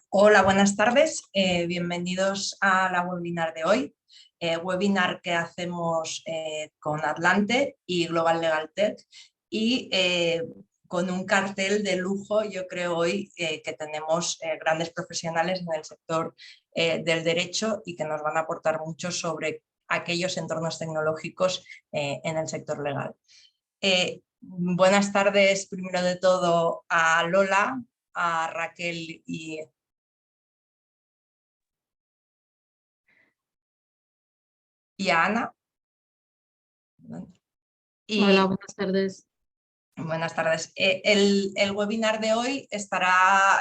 Hola, buenas tardes. Bienvenidos a la webinar de hoy. Webinar que hacemos con Atlante y Global Legal Tech y con un cartel de lujo, yo creo hoy que tenemos grandes profesionales en el sector del derecho y que nos van a aportar mucho sobre aquellos entornos tecnológicos en el sector legal. Buenas tardes, primero de todo, a Lola, a Raquel y a Ana. Hola, Y buenas tardes. buenas tardes. El webinar de hoy estará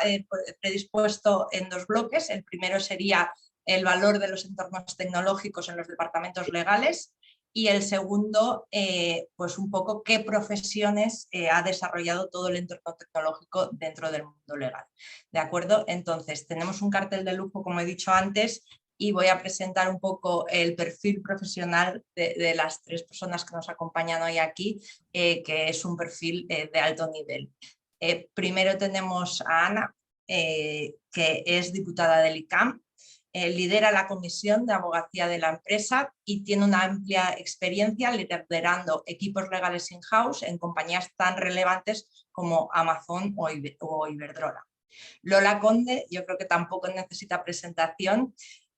predispuesto en dos bloques. El primero sería el valor de los entornos tecnológicos en los departamentos legales y el segundo, pues un poco qué profesiones ha desarrollado todo el entorno tecnológico dentro del mundo legal. ¿De acuerdo? Entonces, tenemos un cartel de lujo, como he dicho antes, y voy a presentar un poco el perfil profesional de las tres personas que nos acompañan hoy aquí, que es un perfil de alto nivel. Primero tenemos a Ana, que es diputada del ICAM, lidera la comisión de abogacía de la empresa y tiene una amplia experiencia liderando equipos legales in-house en compañías tan relevantes como Amazon o Iberdrola. Lola Conde, yo creo que tampoco necesita presentación,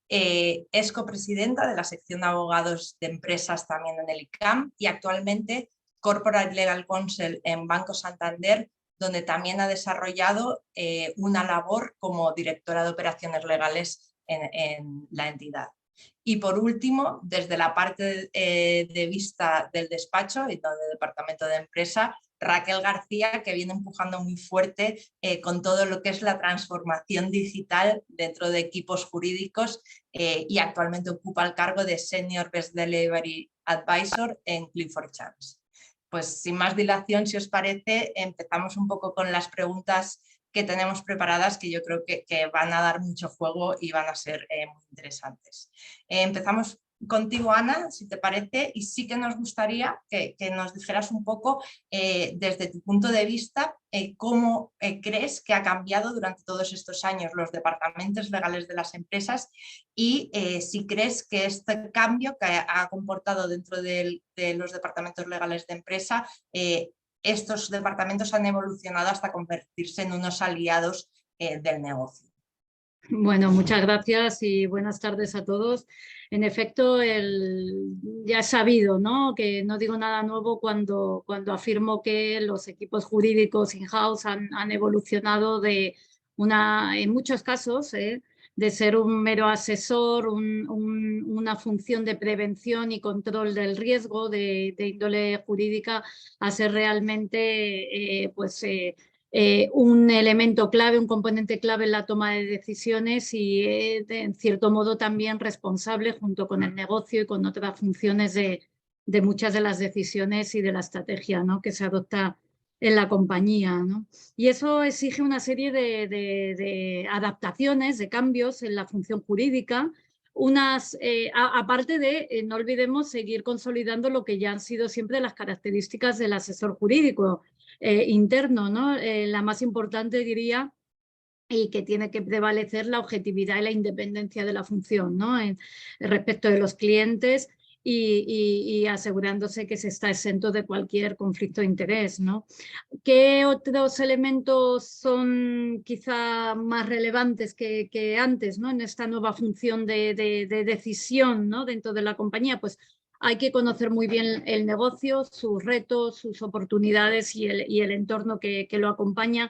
es copresidenta de la sección de abogados de empresas también en el ICAM y actualmente Corporate Legal Counsel en Banco Santander, donde también ha desarrollado una labor como directora de operaciones legales en la entidad. Y por último, desde la parte de vista del despacho y del departamento de empresa, Raquel García, que viene empujando muy fuerte con todo lo que es la transformación digital dentro de equipos jurídicos y actualmente ocupa el cargo de Senior Best Delivery Advisor en Clifford Chance. Pues sin más dilación, si os parece, empezamos un poco con las preguntas que tenemos preparadas, que yo creo que van a dar mucho juego y van a ser muy interesantes. Empezamos contigo, Ana, si te parece, y sí que nos gustaría que nos dijeras un poco desde tu punto de vista cómo crees que ha cambiado durante todos estos años los departamentos legales de las empresas y si crees que este cambio que ha comportado dentro de los departamentos legales de empresa, estos departamentos han evolucionado hasta convertirse en unos aliados del negocio. Bueno, muchas gracias y buenas tardes a todos. En efecto, ya he sabido, ¿no?, que no digo nada nuevo cuando afirmo que los equipos jurídicos in-house han evolucionado en muchos casos, de ser un mero asesor, una función de prevención y control del riesgo de índole jurídica, a ser realmente un elemento clave, un componente clave en la toma de decisiones y en cierto modo también responsable junto con el negocio y con otras funciones de muchas de las decisiones y de la estrategia, ¿no?, que se adopta en la compañía, ¿no? Y eso exige una serie de adaptaciones, de cambios en la función jurídica, aparte de, no olvidemos, seguir consolidando lo que ya han sido siempre las características del asesor jurídico interno, ¿no? La más importante, diría, y que tiene que prevalecer la objetividad y la independencia de la función, ¿no?, respecto de los clientes y asegurándose que se está exento de cualquier conflicto de interés, ¿no? ¿Qué otros elementos son quizá más relevantes que antes, ¿no?, en esta nueva función de decisión, ¿no?, dentro de la compañía? Pues hay que conocer muy bien el negocio, sus retos, sus oportunidades y el entorno que lo acompaña.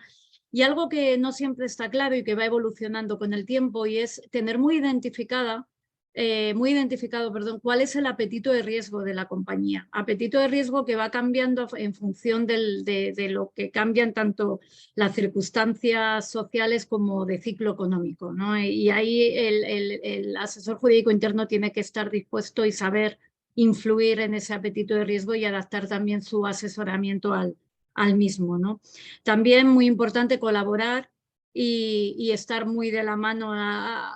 Y algo que no siempre está claro y que va evolucionando con el tiempo, y es tener muy identificado, cuál es el apetito de riesgo de la compañía. Apetito de riesgo que va cambiando en función de lo que cambian tanto las circunstancias sociales como de ciclo económico, ¿no? Y ahí el asesor jurídico interno tiene que estar dispuesto y saber influir en ese apetito de riesgo y adaptar también su asesoramiento al mismo, ¿no? También muy importante colaborar y estar muy de la mano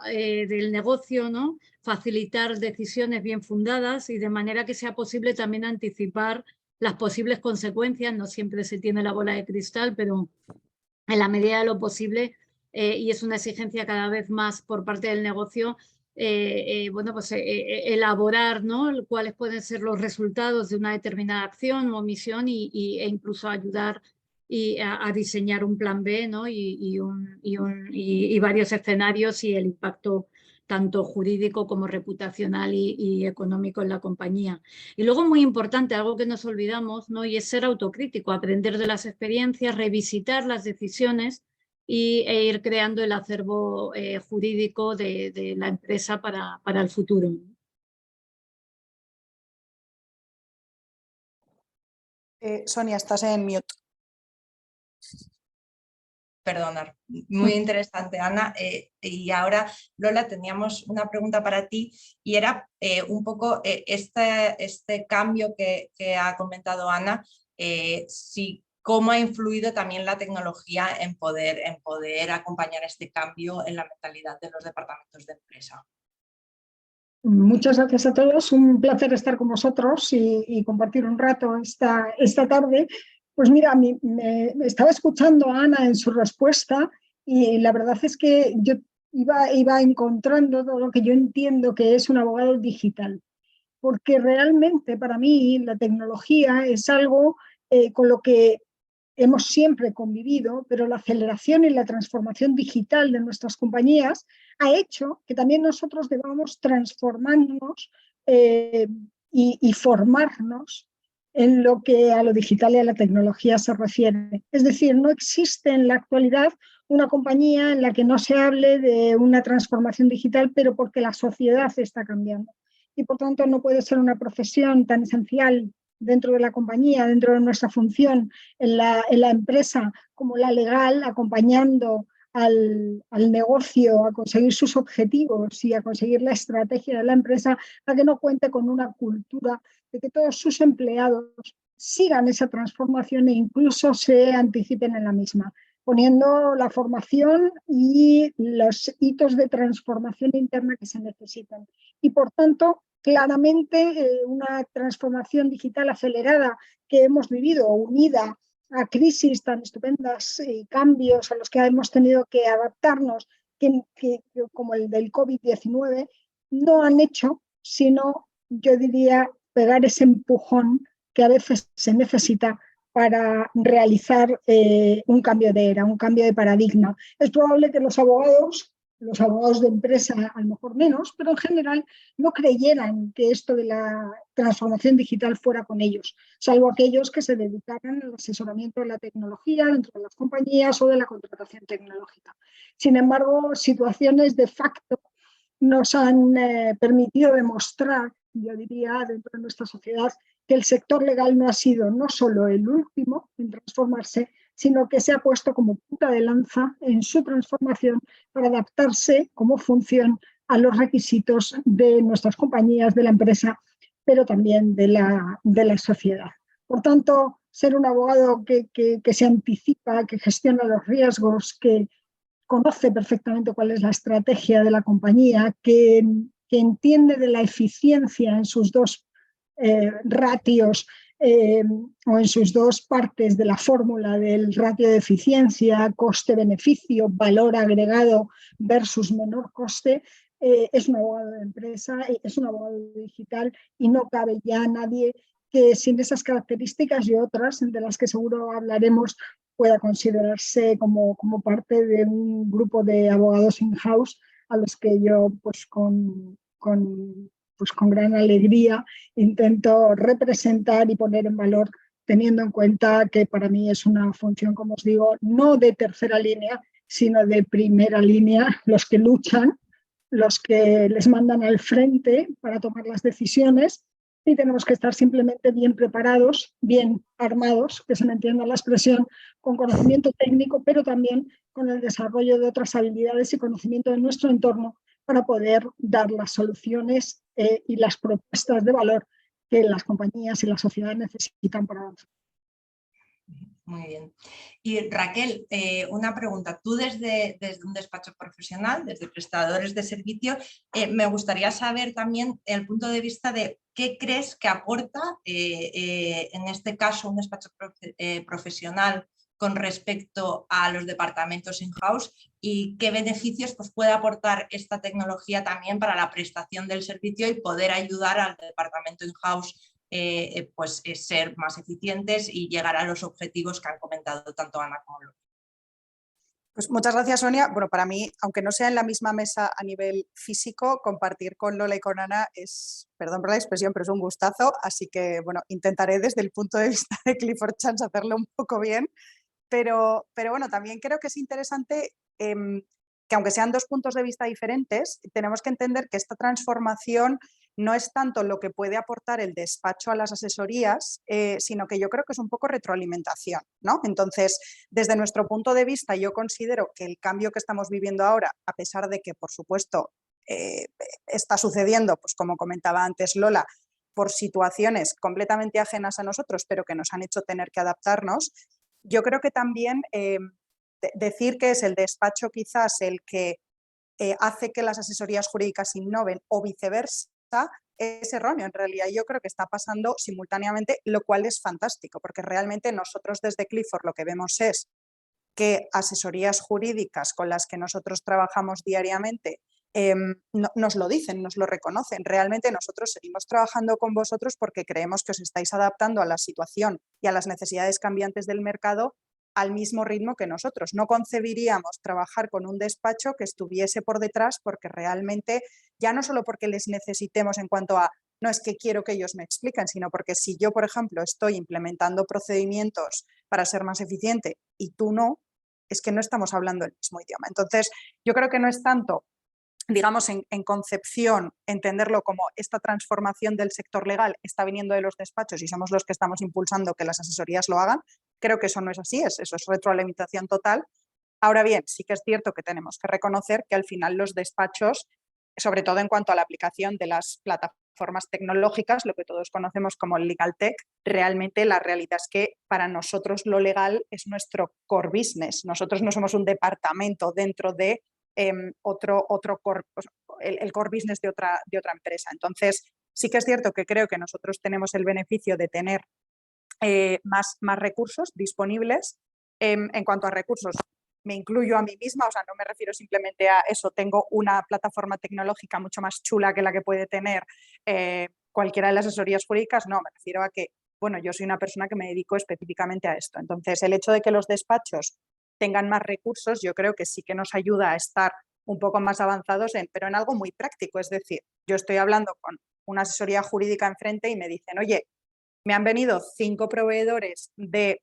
del negocio, ¿no?, facilitar decisiones bien fundadas y de manera que sea posible también anticipar las posibles consecuencias. No siempre se tiene la bola de cristal, pero en la medida de lo posible y es una exigencia cada vez más por parte del negocio, bueno, pues elaborar, ¿no?, cuáles pueden ser los resultados de una determinada acción o misión e incluso ayudar a diseñar un plan B, ¿no?, y varios escenarios y el impacto tanto jurídico como reputacional y económico en la compañía. Y luego, muy importante, algo que nos olvidamos, ¿no?, y es ser autocrítico, aprender de las experiencias, revisitar las decisiones e ir creando el acervo jurídico de la empresa para el futuro. Sonia, estás en mute. Perdonar. Muy interesante, Ana. Y ahora, Lola, teníamos una pregunta para ti y era un poco este cambio que ha comentado Ana, cómo ha influido también la tecnología en poder acompañar este cambio en la mentalidad de los departamentos de empresa. Muchas gracias a todos, un placer estar con vosotros y compartir un rato esta tarde. Pues mira, me estaba escuchando a Ana en su respuesta y la verdad es que yo iba encontrando todo lo que yo entiendo que es un abogado digital, porque realmente para mí la tecnología es algo con lo que hemos siempre convivido, pero la aceleración y la transformación digital de nuestras compañías ha hecho que también nosotros debamos transformarnos y formarnos en lo que a lo digital y a la tecnología se refiere. Es decir, no existe en la actualidad una compañía en la que no se hable de una transformación digital, pero porque la sociedad está cambiando. Y por tanto no puede ser una profesión tan esencial dentro de la compañía, dentro de nuestra función en la empresa, como la legal, acompañando al negocio a conseguir sus objetivos y a conseguir la estrategia de la empresa, a que no cuente con una cultura de que todos sus empleados sigan esa transformación e incluso se anticipen en la misma, poniendo la formación y los hitos de transformación interna que se necesitan. Y por tanto, claramente una transformación digital acelerada que hemos vivido, unida a crisis tan estupendas y cambios a los que hemos tenido que adaptarnos, como el del COVID-19, no han hecho sino, yo diría, pegar ese empujón que a veces se necesita para realizar un cambio de era, un cambio de paradigma. Es probable que los abogados de empresa a lo mejor menos, pero en general no creyeran que esto de la transformación digital fuera con ellos, salvo aquellos que se dedicaran al asesoramiento de la tecnología dentro de las compañías o de la contratación tecnológica. Sin embargo, situaciones de facto nos han permitido demostrar, yo diría, dentro de nuestra sociedad, que el sector legal no ha sido no solo el último en transformarse, sino que se ha puesto como punta de lanza en su transformación para adaptarse como función a los requisitos de nuestras compañías, de la empresa, pero también de la sociedad. Por tanto, ser un abogado que se anticipa, que gestiona los riesgos, que conoce perfectamente cuál es la estrategia de la compañía, que entiende de la eficiencia en sus dos ratios o en sus dos partes de la fórmula del ratio de eficiencia, coste-beneficio, valor agregado versus menor coste, es un abogado de empresa, es un abogado digital y no cabe ya nadie que sin esas características y otras, de las que seguro hablaremos, pueda considerarse como parte de un grupo de abogados in-house a los que yo pues con gran alegría intento representar y poner en valor, teniendo en cuenta que para mí es una función, como os digo, no de tercera línea, sino de primera línea, los que luchan, los que les mandan al frente para tomar las decisiones, y tenemos que estar simplemente bien preparados, bien armados, que se me entienda la expresión, con conocimiento técnico, pero también con el desarrollo de otras habilidades y conocimiento de nuestro entorno para poder dar las soluciones y las propuestas de valor que las compañías y la sociedad necesitan para avanzar. Muy bien. Y Raquel, una pregunta. Tú desde un despacho profesional, desde prestadores de servicio, me gustaría saber también el punto de vista de qué crees que aporta, en este caso, un despacho profesional con respecto a los departamentos in-house y qué beneficios pues, puede aportar esta tecnología también para la prestación del servicio y poder ayudar al departamento in-house pues, ser más eficientes y llegar a los objetivos que han comentado tanto Ana como Lola. Pues muchas gracias, Sonia. Bueno, para mí, aunque no sea en la misma mesa a nivel físico, compartir con Lola y con Ana es, perdón por la expresión, pero es un gustazo. Así que, bueno, intentaré desde el punto de vista de Clifford Chance hacerlo un poco bien. Pero bueno, también creo que es interesante que aunque sean dos puntos de vista diferentes, tenemos que entender que esta transformación no es tanto lo que puede aportar el despacho a las asesorías, sino que yo creo que es un poco retroalimentación, ¿no? Entonces, desde nuestro punto de vista, yo considero que el cambio que estamos viviendo ahora, a pesar de que, por supuesto, está sucediendo, pues como comentaba antes Lola, por situaciones completamente ajenas a nosotros, pero que nos han hecho tener que adaptarnos, yo creo que también decir que es el despacho quizás el que hace que las asesorías jurídicas innoven o viceversa es erróneo. En realidad yo creo que está pasando simultáneamente, lo cual es fantástico, porque realmente nosotros desde Clifford lo que vemos es que asesorías jurídicas con las que nosotros trabajamos diariamente nos lo dicen, nos lo reconocen. Realmente nosotros seguimos trabajando con vosotros porque creemos que os estáis adaptando a la situación y a las necesidades cambiantes del mercado al mismo ritmo que nosotros. No concebiríamos trabajar con un despacho que estuviese por detrás porque realmente, ya no solo porque les necesitemos en cuanto a no es que quiero que ellos me expliquen, sino porque si yo, por ejemplo, estoy implementando procedimientos para ser más eficiente y tú no, es que no estamos hablando el mismo idioma. Entonces, yo creo que no es tanto, digamos, en concepción, entenderlo como esta transformación del sector legal está viniendo de los despachos y somos los que estamos impulsando que las asesorías lo hagan. Creo que eso no es así, eso es retroalimentación total. Ahora bien, sí que es cierto que tenemos que reconocer que al final los despachos, sobre todo en cuanto a la aplicación de las plataformas tecnológicas, lo que todos conocemos como el legal tech, realmente la realidad es que para nosotros lo legal es nuestro core business. Nosotros no somos un departamento dentro de otro core, el core business de otra empresa. Entonces, sí que es cierto que creo que nosotros tenemos el beneficio de tener más recursos disponibles. En cuanto a recursos, me incluyo a mí misma, o sea, no me refiero simplemente a eso, tengo una plataforma tecnológica mucho más chula que la que puede tener cualquiera de las asesorías jurídicas, no, me refiero a que, bueno, yo soy una persona que me dedico específicamente a esto. Entonces, el hecho de que los despachos tengan más recursos, yo creo que sí que nos ayuda a estar un poco más avanzados, pero en algo muy práctico. Es decir, yo estoy hablando con una asesoría jurídica enfrente y me dicen, oye, me han venido 5 proveedores de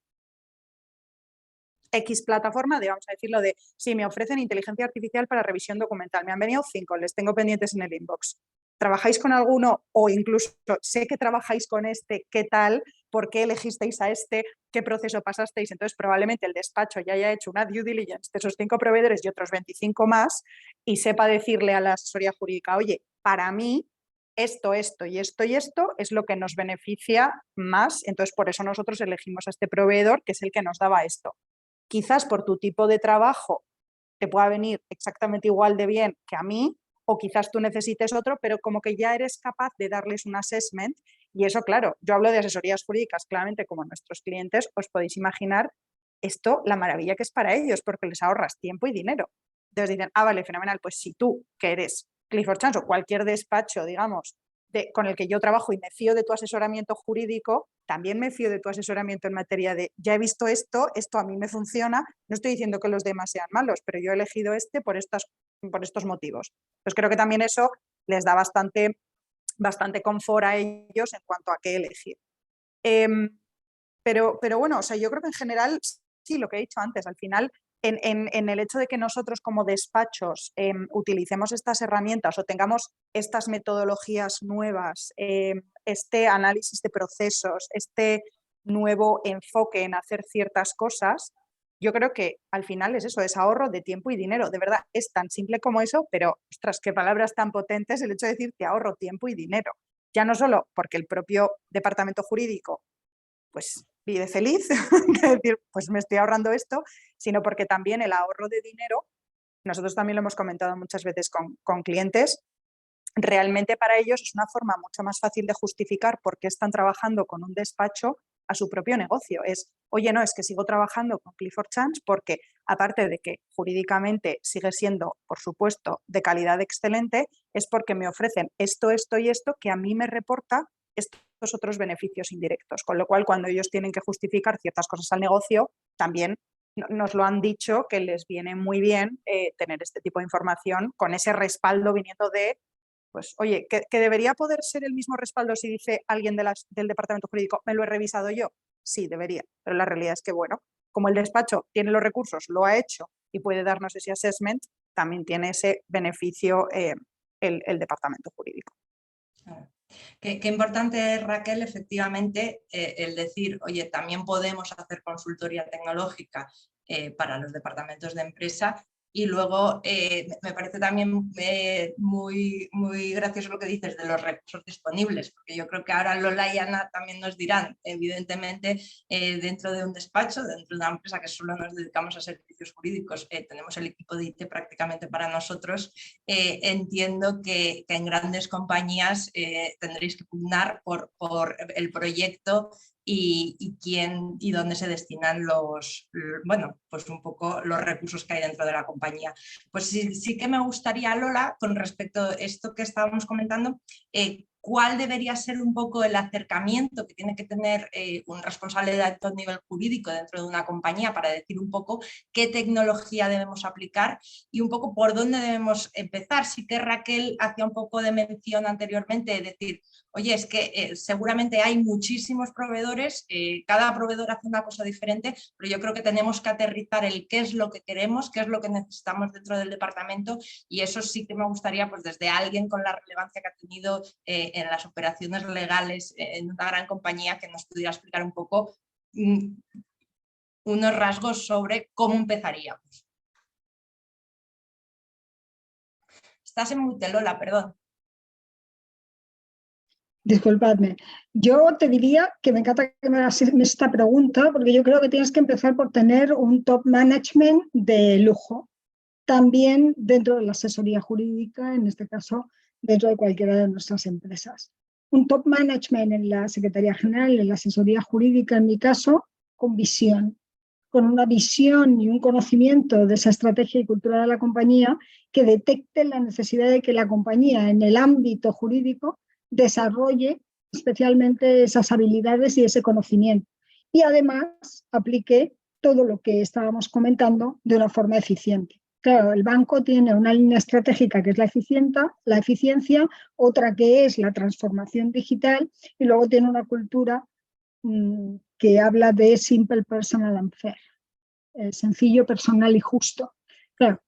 X plataforma, vamos a decirlo de, sí, me ofrecen inteligencia artificial para revisión documental. Me han venido 5, les tengo pendientes en el inbox. ¿Trabajáis con alguno? O incluso, sé que trabajáis con este, ¿qué tal? ¿Por qué elegisteis a este? ¿Qué proceso pasasteis? Entonces, probablemente el despacho ya haya hecho una due diligence de esos 5 proveedores y otros 25 más y sepa decirle a la asesoría jurídica, oye, para mí esto y esto es lo que nos beneficia más. Entonces, por eso nosotros elegimos a este proveedor, que es el que nos daba esto. Quizás por tu tipo de trabajo te pueda venir exactamente igual de bien que a mí, o quizás tú necesites otro, pero como que ya eres capaz de darles un assessment. Y eso, claro, yo hablo de asesorías jurídicas, claramente como nuestros clientes, os podéis imaginar esto, la maravilla que es para ellos, porque les ahorras tiempo y dinero. Entonces dicen, vale, fenomenal, pues si tú, que eres Clifford Chance o cualquier despacho, digamos, con el que yo trabajo y me fío de tu asesoramiento jurídico, también me fío de tu asesoramiento en materia de, ya he visto esto a mí me funciona, no estoy diciendo que los demás sean malos, pero yo he elegido este por estos motivos. Pues creo que también eso les da bastante confort a ellos en cuanto a qué elegir. Pero bueno, o sea, yo creo que en general, sí, lo que he dicho antes, al final, en el hecho de que nosotros como despachos utilicemos estas herramientas o tengamos estas metodologías nuevas, este análisis de procesos, este nuevo enfoque en hacer ciertas cosas, yo creo que al final es eso, es ahorro de tiempo y dinero. De verdad, es tan simple como eso, pero, ostras, qué palabras tan potentes el hecho de decir que ahorro tiempo y dinero. Ya no solo porque el propio departamento jurídico pues vive feliz, que decir, pues me estoy ahorrando esto, sino porque también el ahorro de dinero, nosotros también lo hemos comentado muchas veces con clientes, realmente para ellos es una forma mucho más fácil de justificar por qué están trabajando con un despacho a su propio negocio. Es, oye, no, es que sigo trabajando con Clifford Chance porque, aparte de que jurídicamente sigue siendo, por supuesto, de calidad excelente, es porque me ofrecen esto, esto y esto que a mí me reporta estos otros beneficios indirectos. Con lo cual, cuando ellos tienen que justificar ciertas cosas al negocio, también nos lo han dicho que les viene muy bien tener este tipo de información con ese respaldo viniendo de, pues, oye, que debería poder ser el mismo respaldo si dice alguien del departamento jurídico, me lo he revisado yo. Sí, debería, pero la realidad es que, bueno, como el despacho tiene los recursos, lo ha hecho y puede darnos ese assessment, también tiene ese beneficio el departamento jurídico. Qué importante es, Raquel, efectivamente, el decir, oye, también podemos hacer consultoría tecnológica para los departamentos de empresa. Y luego me parece también muy gracioso lo que dices de los recursos disponibles, porque yo creo que ahora Lola y Ana también nos dirán, evidentemente, dentro de un despacho, dentro de una empresa que solo nos dedicamos a servicios jurídicos, tenemos el equipo de IT prácticamente para nosotros. Entiendo que en grandes compañías tendréis que pugnar por el proyecto y quién y dónde se destinan pues un poco los recursos que hay dentro de la compañía. Pues sí que me gustaría, Lola, con respecto a esto que estábamos comentando, ¿cuál debería ser un poco el acercamiento que tiene que tener un responsable de alto nivel jurídico dentro de una compañía para decir un poco qué tecnología debemos aplicar y un poco por dónde debemos empezar? Sí que Raquel hacía un poco de mención anteriormente, de decir, oye, es que seguramente hay muchísimos proveedores, cada proveedor hace una cosa diferente, pero yo creo que tenemos que aterrizar el qué es lo que queremos, qué es lo que necesitamos dentro del departamento, y eso sí que me gustaría, pues desde alguien con la relevancia que ha tenido en las operaciones legales en una gran compañía, que nos pudiera explicar un poco unos rasgos sobre cómo empezaríamos. Estás en mute, Lola, perdón. Disculpadme. Yo te diría que me encanta que me hagas esta pregunta, porque yo creo que tienes que empezar por tener un top management de lujo, también dentro de la asesoría jurídica, en este caso dentro de cualquiera de nuestras empresas. Un top management en la Secretaría General, en la asesoría jurídica, en mi caso, con visión, con una visión y un conocimiento de esa estrategia y cultura de la compañía que detecte la necesidad de que la compañía en el ámbito jurídico desarrolle especialmente esas habilidades y ese conocimiento. Y además aplique todo lo que estábamos comentando de una forma eficiente. Claro, el banco tiene una línea estratégica que es la eficiencia, otra que es la transformación digital y luego tiene una cultura que habla de simple, personal and fair, sencillo, personal y justo. Claro,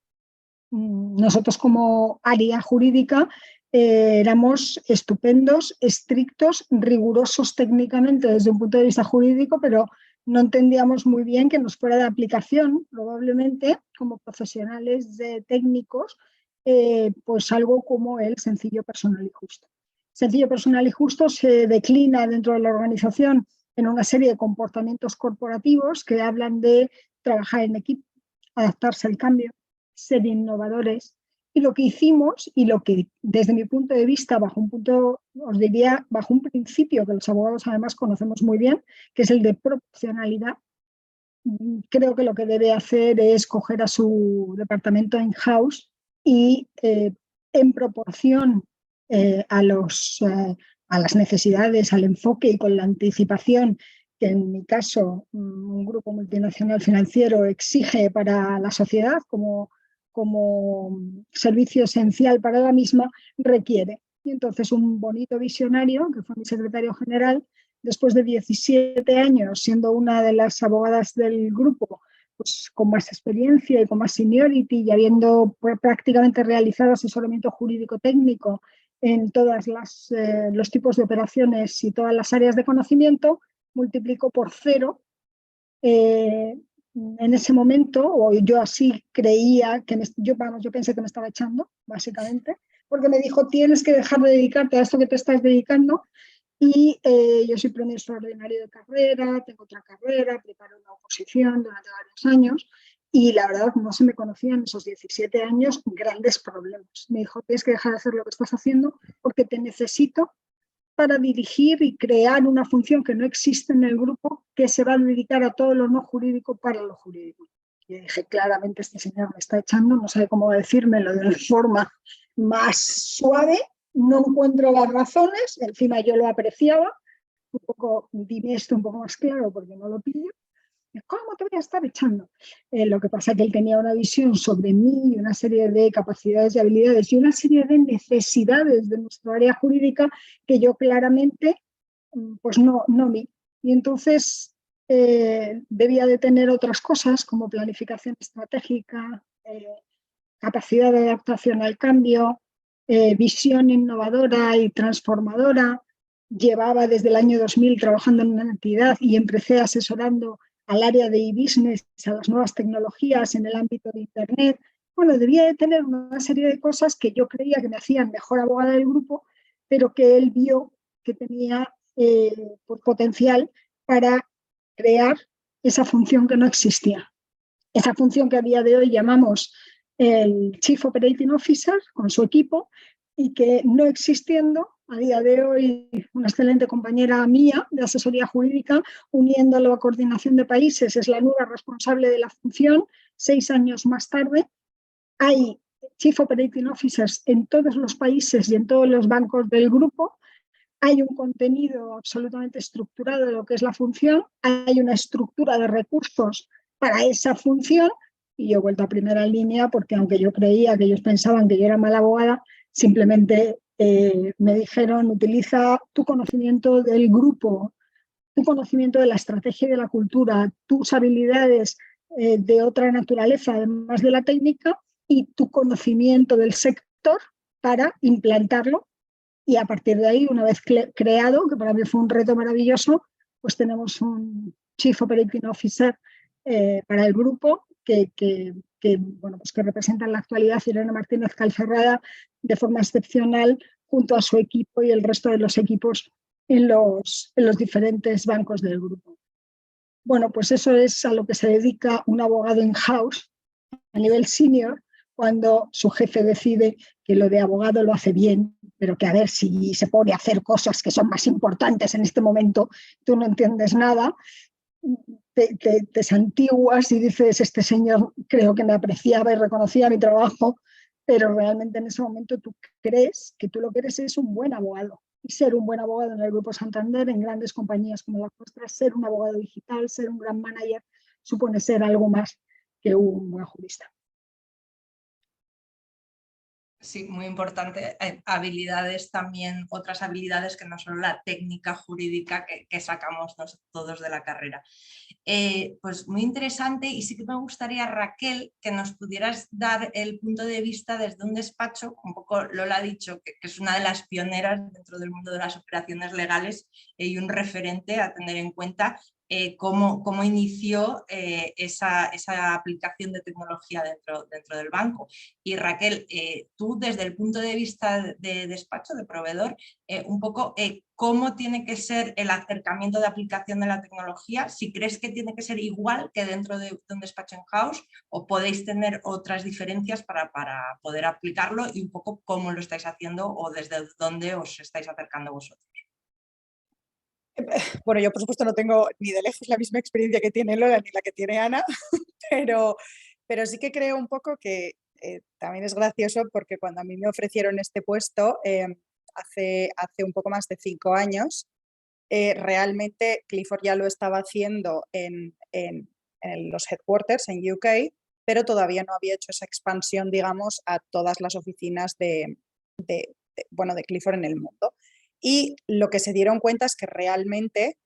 nosotros como área jurídica éramos estupendos, estrictos, rigurosos técnicamente desde un punto de vista jurídico, pero no entendíamos muy bien que nos fuera de aplicación, probablemente como profesionales técnicos, pues algo como el sencillo, personal y justo. Sencillo, personal y justo se declina dentro de la organización en una serie de comportamientos corporativos que hablan de trabajar en equipo, adaptarse al cambio, ser innovadores. Y lo que hicimos, y lo que desde mi punto de vista, os diría, bajo un principio que los abogados además conocemos muy bien, que es el de proporcionalidad, creo que lo que debe hacer es coger a su departamento in-house y en proporción a las necesidades, al enfoque y con la anticipación que en mi caso un grupo multinacional financiero exige para la sociedad como servicio esencial para la misma, requiere. Y entonces un bonito visionario, que fue mi secretario general, después de 17 años siendo una de las abogadas del grupo, pues con más experiencia y con más seniority y habiendo prácticamente realizado asesoramiento jurídico técnico en todos los tipos de operaciones y todas las áreas de conocimiento, multiplicó por 0 en ese momento, o yo así creía, yo pensé que me estaba echando, básicamente, porque me dijo, tienes que dejar de dedicarte a esto que te estás dedicando, y yo soy premio extraordinario de carrera, tengo otra carrera, preparo una oposición durante varios años, y la verdad no se me conocían en esos 17 años grandes problemas. Me dijo, tienes que dejar de hacer lo que estás haciendo porque te necesito para dirigir y crear una función que no existe en el grupo que se va a dedicar a todo lo no jurídico para lo jurídico. Y dije, claramente este señor me está echando, no sabe cómo decírmelo de una forma más suave, no encuentro las razones, encima yo lo apreciaba, un poco, dime esto un poco más claro porque no lo pillo. ¿Cómo te voy a estar echando? Lo que pasa es que él tenía una visión sobre mí y una serie de capacidades y habilidades y una serie de necesidades de nuestra área jurídica que yo claramente pues no vi. Y entonces debía de tener otras cosas como planificación estratégica, capacidad de adaptación al cambio, visión innovadora y transformadora. Llevaba desde el año 2000 trabajando en una entidad y empecé asesorando al área de e-business, a las nuevas tecnologías en el ámbito de Internet. Bueno, debía de tener una serie de cosas que yo creía que me hacían mejor abogada del grupo, pero que él vio que tenía potencial para crear esa función que no existía. Esa función que a día de hoy llamamos el Chief Operating Officer con su equipo y que no existiendo, a día de hoy una excelente compañera mía de asesoría jurídica, uniéndolo a coordinación de países, es la nueva responsable de la función. 6 años más tarde hay Chief Operating Officers en todos los países y en todos los bancos del grupo. Hay un contenido absolutamente estructurado de lo que es la función, hay una estructura de recursos para esa función y yo he vuelto a primera línea porque aunque yo creía que ellos pensaban que yo era mala abogada, simplemente me dijeron utiliza tu conocimiento del grupo, tu conocimiento de la estrategia y de la cultura, tus habilidades de otra naturaleza, además de la técnica, y tu conocimiento del sector para implantarlo. Y a partir de ahí, una vez creado, que para mí fue un reto maravilloso, pues tenemos un Chief Operating Officer para el grupo bueno, pues que representa en la actualidad Irene Martínez Calcerrada de forma excepcional junto a su equipo y el resto de los equipos en los diferentes bancos del grupo. Bueno, pues eso es a lo que se dedica un abogado in-house a nivel senior cuando su jefe decide que lo de abogado lo hace bien, pero que a ver si se pone a hacer cosas que son más importantes en este momento, tú no entiendes nada, te santiguas y dices, este señor creo que me apreciaba y reconocía mi trabajo, pero realmente en ese momento tú crees que tú lo que eres es un buen abogado. Y ser un buen abogado en el Grupo Santander, en grandes compañías como la nuestra, ser un abogado digital, ser un gran manager, supone ser algo más que un buen jurista. Sí, muy importante. Habilidades también, otras habilidades que no son la técnica jurídica que sacamos todos de la carrera. Pues muy interesante y sí que me gustaría, Raquel, que nos pudieras dar el punto de vista desde un despacho, un poco Lola ha dicho que es una de las pioneras dentro del mundo de las operaciones legales y un referente a tener en cuenta cómo inició esa aplicación de tecnología dentro del banco. Y Raquel, tú desde el punto de vista de despacho, de proveedor, un poco cómo tiene que ser el acercamiento de aplicación de la tecnología, si crees que tiene que ser igual que dentro de un despacho in-house o podéis tener otras diferencias para poder aplicarlo y un poco cómo lo estáis haciendo o desde dónde os estáis acercando vosotros. Bueno, yo por supuesto no tengo ni de lejos la misma experiencia que tiene Lola ni la que tiene Ana, pero sí que creo un poco que también es gracioso porque cuando a mí me ofrecieron este puesto hace un poco más de 5 años, realmente Clifford ya lo estaba haciendo en los headquarters en UK, pero todavía no había hecho esa expansión, digamos, a todas las oficinas de Clifford en el mundo. Y lo que se dieron cuenta es que realmente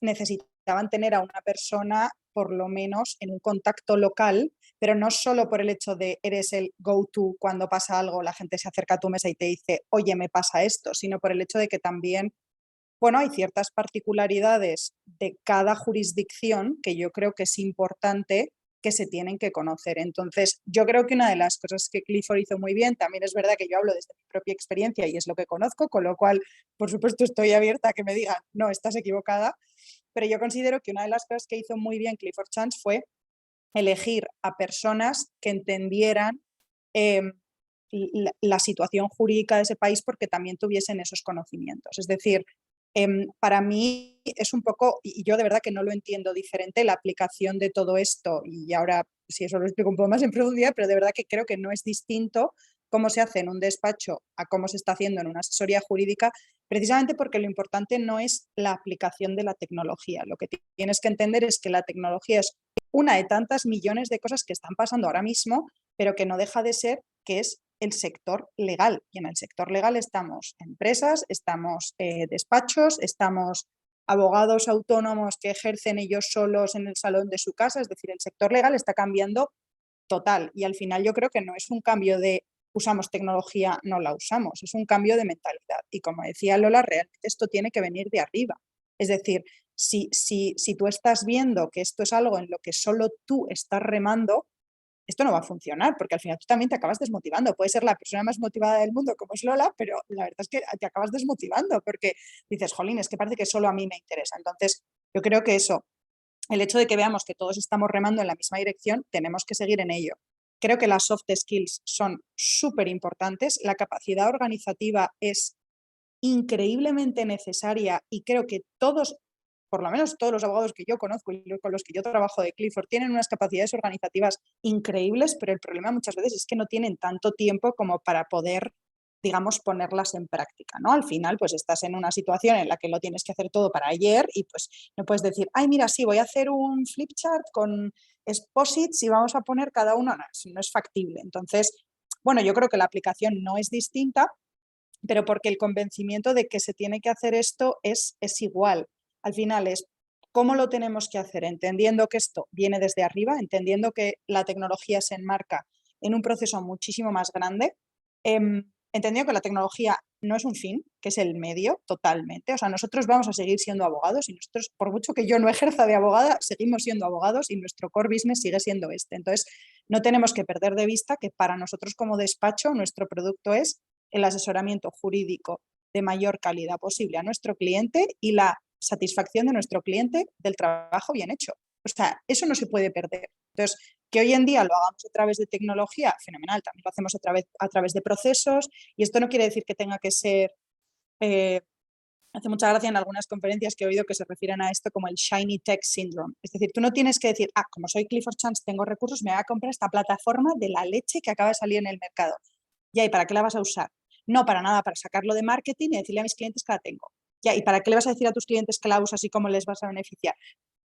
necesitaban tener a una persona por lo menos en un contacto local, pero no solo por el hecho de eres el go-to cuando pasa algo, la gente se acerca a tu mesa y te dice, oye, me pasa esto, sino por el hecho de que también, bueno, hay ciertas particularidades de cada jurisdicción que yo creo que es importante que se tienen que conocer. Entonces, yo creo que una de las cosas que Clifford hizo muy bien, también es verdad que yo hablo desde mi propia experiencia y es lo que conozco, con lo cual, por supuesto, estoy abierta a que me digan, no, estás equivocada, pero yo considero que una de las cosas que hizo muy bien Clifford Chance fue elegir a personas que entendieran la situación jurídica de ese país porque también tuviesen esos conocimientos. Es decir, para mí es un poco, y yo de verdad que no lo entiendo diferente, la aplicación de todo esto, y ahora si eso lo explico un poco más en profundidad, pero de verdad que creo que no es distinto cómo se hace en un despacho a cómo se está haciendo en una asesoría jurídica, precisamente porque lo importante no es la aplicación de la tecnología. Lo que tienes que entender es que la tecnología es una de tantas millones de cosas que están pasando ahora mismo, pero que no deja de ser que es el sector legal. Y en el sector legal estamos empresas, estamos despachos, estamos abogados autónomos que ejercen ellos solos en el salón de su casa. Es decir, el sector legal está cambiando total. Y al final yo creo que no es un cambio de usamos tecnología, no la usamos, es un cambio de mentalidad. Y como decía Lola, realmente esto tiene que venir de arriba. Es decir, si tú estás viendo que esto es algo en lo que solo tú estás remando, esto no va a funcionar, porque al final tú también te acabas desmotivando. Puedes ser la persona más motivada del mundo como es Lola, pero la verdad es que te acabas desmotivando porque dices, jolín, es que parece que solo a mí me interesa. Entonces, yo creo que eso, el hecho de que veamos que todos estamos remando en la misma dirección, tenemos que seguir en ello. Creo que las soft skills son súper importantes. La capacidad organizativa es increíblemente necesaria y creo que todos, por lo menos todos los abogados que yo conozco y con los que yo trabajo de Clifford, tienen unas capacidades organizativas increíbles, pero el problema muchas veces es que no tienen tanto tiempo como para poder, digamos, ponerlas en práctica, ¿no? Al final, pues estás en una situación en la que lo tienes que hacer todo para ayer y pues no puedes decir, ay, mira, sí, voy a hacer un flip chart con exposits y vamos a poner cada uno, no es factible. Entonces, bueno, yo creo que la aplicación no es distinta, pero porque el convencimiento de que se tiene que hacer esto es igual. Al final es cómo lo tenemos que hacer, entendiendo que esto viene desde arriba, entendiendo que la tecnología se enmarca en un proceso muchísimo más grande, entendiendo que la tecnología no es un fin, que es el medio totalmente. O sea, nosotros vamos a seguir siendo abogados y nosotros, por mucho que yo no ejerza de abogada, seguimos siendo abogados y nuestro core business sigue siendo este. Entonces, no tenemos que perder de vista que para nosotros como despacho, nuestro producto es el asesoramiento jurídico de mayor calidad posible a nuestro cliente y la satisfacción de nuestro cliente del trabajo bien hecho. O sea, eso no se puede perder. Entonces, que hoy en día lo hagamos a través de tecnología, fenomenal, también lo hacemos a través de procesos y esto no quiere decir que tenga que ser... hace mucha gracia en algunas conferencias que he oído que se refieren a esto como el Shiny Tech Syndrome. Es decir, tú no tienes que decir, como soy Clifford Chance, tengo recursos, me voy a comprar esta plataforma de la leche que acaba de salir en el mercado. Ya, ¿y para qué la vas a usar? No, para nada, para sacarlo de marketing y decirle a mis clientes que la tengo. Ya, ¿y para qué le vas a decir a tus clientes que la usas y cómo les vas a beneficiar?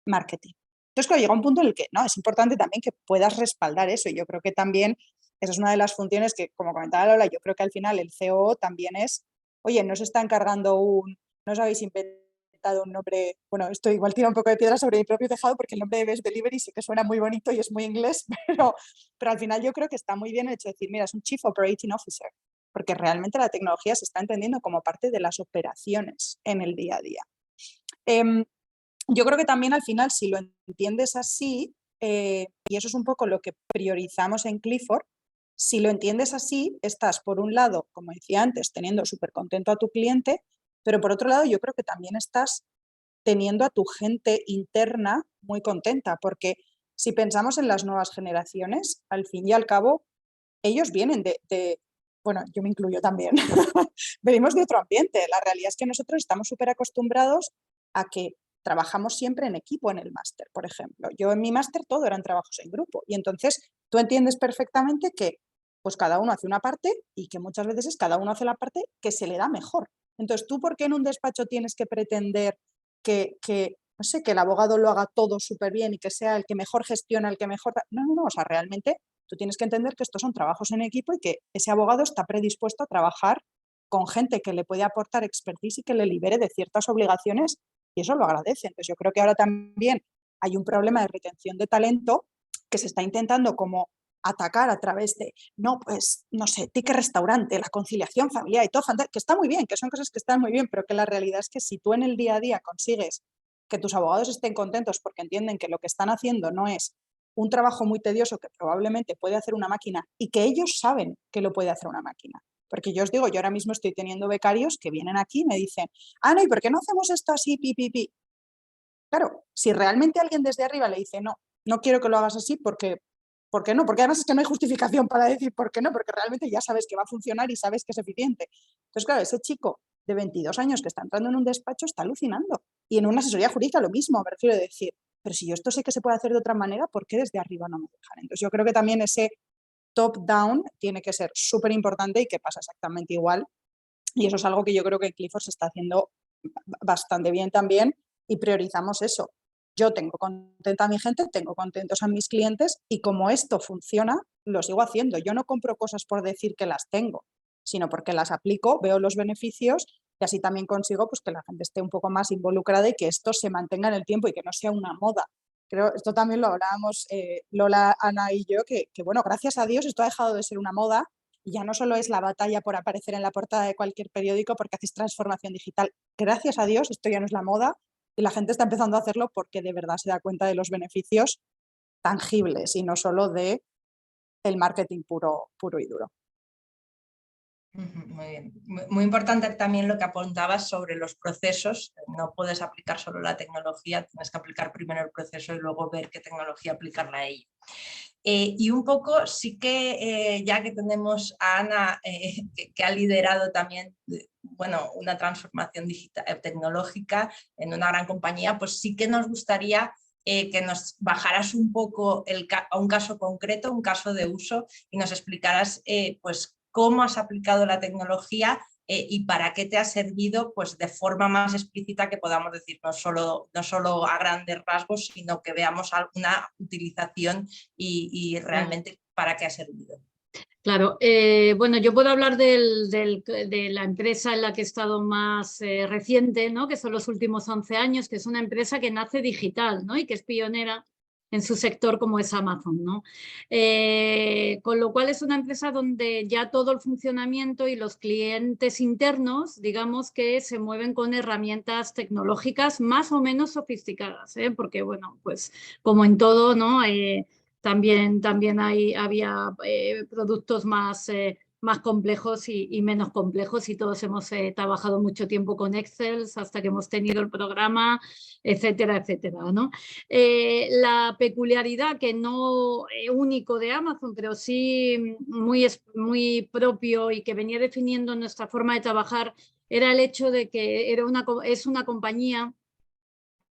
Marketing. Entonces, claro, llega un punto en el que no, es importante también que puedas respaldar eso. Y yo creo que también esa es una de las funciones que, como comentaba Lola, yo creo que al final el COO también es, oye, no se está encargando no os habéis inventado un nombre, bueno, esto igual tira un poco de piedra sobre mi propio tejado porque el nombre de Best Delivery sí que suena muy bonito y es muy inglés, pero al final yo creo que está muy bien el hecho de decir, mira, es un Chief Operating Officer, porque realmente la tecnología se está entendiendo como parte de las operaciones en el día a día. Yo creo que también al final, si lo entiendes así, y eso es un poco lo que priorizamos en Clifford, si lo entiendes así, estás por un lado, como decía antes, teniendo súper contento a tu cliente, pero por otro lado yo creo que también estás teniendo a tu gente interna muy contenta, porque si pensamos en las nuevas generaciones, al fin y al cabo, ellos vienen bueno, yo me incluyo también, venimos de otro ambiente. La realidad es que nosotros estamos súper acostumbrados a que trabajamos siempre en equipo en el máster, por ejemplo. Yo en mi máster todo eran trabajos en grupo y entonces tú entiendes perfectamente que pues cada uno hace una parte y que muchas veces cada uno hace la parte que se le da mejor. Entonces, ¿tú por qué en un despacho tienes que pretender que no sé, que el abogado lo haga todo súper bien y que sea el que mejor gestiona, el que mejor... No, o sea, realmente tú tienes que entender que estos son trabajos en equipo y que ese abogado está predispuesto a trabajar con gente que le puede aportar expertise y que le libere de ciertas obligaciones y eso lo agradece. Entonces yo creo que ahora también hay un problema de retención de talento que se está intentando como atacar a través de, no, pues, no sé, ticket restaurante, la conciliación familiar y todo, que está muy bien, que son cosas que están muy bien, pero que la realidad es que si tú en el día a día consigues que tus abogados estén contentos porque entienden que lo que están haciendo no es un trabajo muy tedioso que probablemente puede hacer una máquina y que ellos saben que lo puede hacer una máquina. Porque yo os digo, yo ahora mismo estoy teniendo becarios que vienen aquí y me dicen, no, ¿y por qué no hacemos esto así, pi? Claro, si realmente alguien desde arriba le dice, no quiero que lo hagas así porque ¿Por qué no? Porque además es que no hay justificación para decir por qué no, porque realmente ya sabes que va a funcionar y sabes que es eficiente. Entonces, claro, ese chico de 22 años que está entrando en un despacho está alucinando. Y en una asesoría jurídica lo mismo, me refiero a decir, pero si yo esto sé que se puede hacer de otra manera, ¿por qué desde arriba no me dejan? Entonces yo creo que también ese top-down tiene que ser súper importante y que pasa exactamente igual. Y eso es algo que yo creo que en Clifford se está haciendo bastante bien también y priorizamos eso. Yo tengo contenta a mi gente, tengo contentos a mis clientes y como esto funciona, lo sigo haciendo. Yo no compro cosas por decir que las tengo, sino porque las aplico, veo los beneficios y así también consigo pues, que la gente esté un poco más involucrada y que esto se mantenga en el tiempo y que no sea una moda. Creo, esto también lo hablábamos Lola, Ana y yo, que bueno, gracias a Dios esto ha dejado de ser una moda y ya no solo es la batalla por aparecer en la portada de cualquier periódico porque haces transformación digital. Gracias a Dios esto ya no es la moda y la gente está empezando a hacerlo porque de verdad se da cuenta de los beneficios tangibles y no solo de el marketing puro y duro. Muy bien. Muy importante también lo que apuntabas sobre los procesos. No puedes aplicar solo la tecnología, tienes que aplicar primero el proceso y luego ver qué tecnología aplicarla a ello. Y un poco sí que ya que tenemos a Ana que ha liderado también bueno, una transformación digital, tecnológica en una gran compañía, pues sí que nos gustaría que nos bajaras un poco a un caso concreto, un caso de uso y nos explicaras pues cómo has aplicado la tecnología y para qué te ha servido pues, de forma más explícita que podamos decir, no solo a grandes rasgos, sino que veamos alguna utilización y realmente para qué ha servido. Claro, bueno, yo puedo hablar de la empresa en la que he estado más reciente, ¿no? Que son los últimos 11 años, que es una empresa que nace digital, ¿no? Y que es pionera en su sector como es Amazon, ¿no? Con lo cual es una empresa donde ya todo el funcionamiento y los clientes internos, digamos que se mueven con herramientas tecnológicas más o menos sofisticadas, ¿eh? Porque, bueno, pues como en todo, ¿no? También había productos más complejos y menos complejos y todos hemos trabajado mucho tiempo con Excel hasta que hemos tenido el programa, etcétera, etcétera, ¿no? La peculiaridad que no único de Amazon, pero sí muy propio y que venía definiendo nuestra forma de trabajar era el hecho de que es una compañía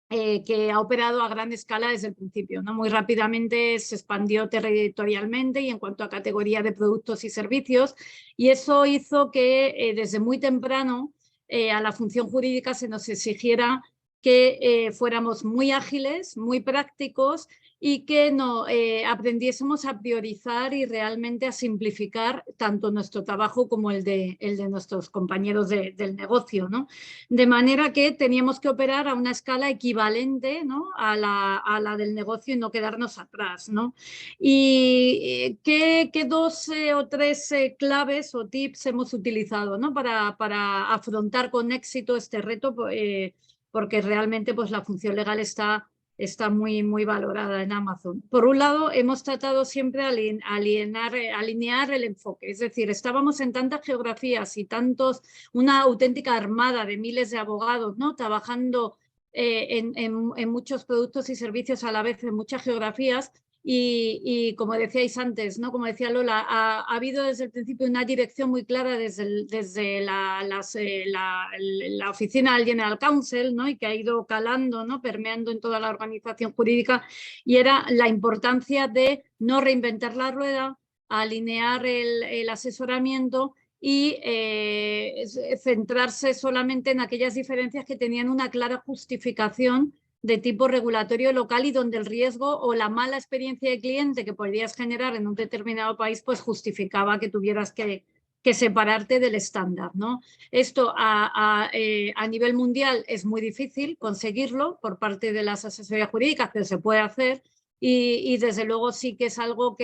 que ha operado a gran escala desde el principio, ¿no? Muy rápidamente se expandió territorialmente y en cuanto a categoría de productos y servicios, y eso hizo que desde muy temprano a la función jurídica se nos exigiera que fuéramos muy ágiles, muy prácticos y que aprendiésemos a priorizar y realmente a simplificar tanto nuestro trabajo como el de nuestros compañeros del negocio, ¿no? De manera que teníamos que operar a una escala equivalente, ¿no? a la del negocio y no quedarnos atrás, ¿no? ¿Y qué dos o tres claves o tips hemos utilizado, ¿no? para afrontar con éxito este reto? Porque realmente pues, la función legal está muy valorada en Amazon. Por un lado, hemos tratado siempre de alinear el enfoque, es decir, estábamos en tantas geografías y una auténtica armada de miles de abogados, ¿no? Trabajando en muchos productos y servicios a la vez en muchas geografías y como decíais antes, ¿no? Como decía Lola, ha habido desde el principio una dirección muy clara desde la oficina del General Counsel, ¿no? Y que ha ido calando, ¿no? Permeando en toda la organización jurídica y era la importancia de no reinventar la rueda, alinear el asesoramiento y centrarse solamente en aquellas diferencias que tenían una clara justificación de tipo regulatorio local y donde el riesgo o la mala experiencia de cliente que podrías generar en un determinado país pues justificaba que tuvieras que separarte del estándar, ¿no? Esto a nivel mundial es muy difícil conseguirlo por parte de las asesorías jurídicas, pero se puede hacer y desde luego sí que es algo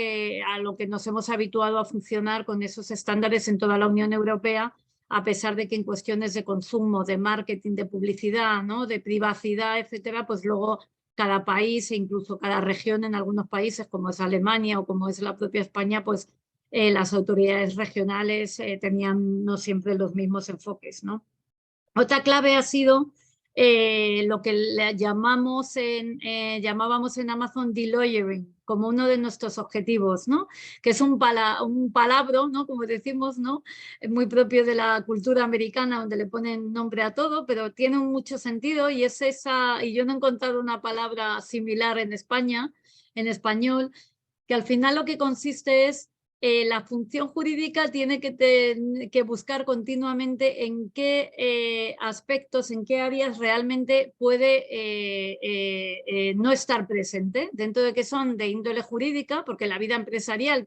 a lo que nos hemos habituado a funcionar con esos estándares en toda la Unión Europea, a pesar de que en cuestiones de consumo, de marketing, de publicidad, ¿no? de privacidad, etcétera, pues luego cada país e incluso cada región en algunos países, como es Alemania o como es la propia España, pues las autoridades regionales tenían no siempre los mismos enfoques, ¿no? Otra clave ha sido lo que llamábamos llamábamos en Amazon de-lawyering, como uno de nuestros objetivos, ¿no? Que es un palabra, ¿no? Como decimos, ¿no? Es muy propio de la cultura americana, donde le ponen nombre a todo, pero tiene mucho sentido y es esa, y yo no he encontrado una palabra similar en España, en español, que al final lo que consiste es la función jurídica tiene que buscar continuamente en qué aspectos, en qué áreas realmente puede no estar presente, dentro de que son de índole jurídica, porque la vida empresarial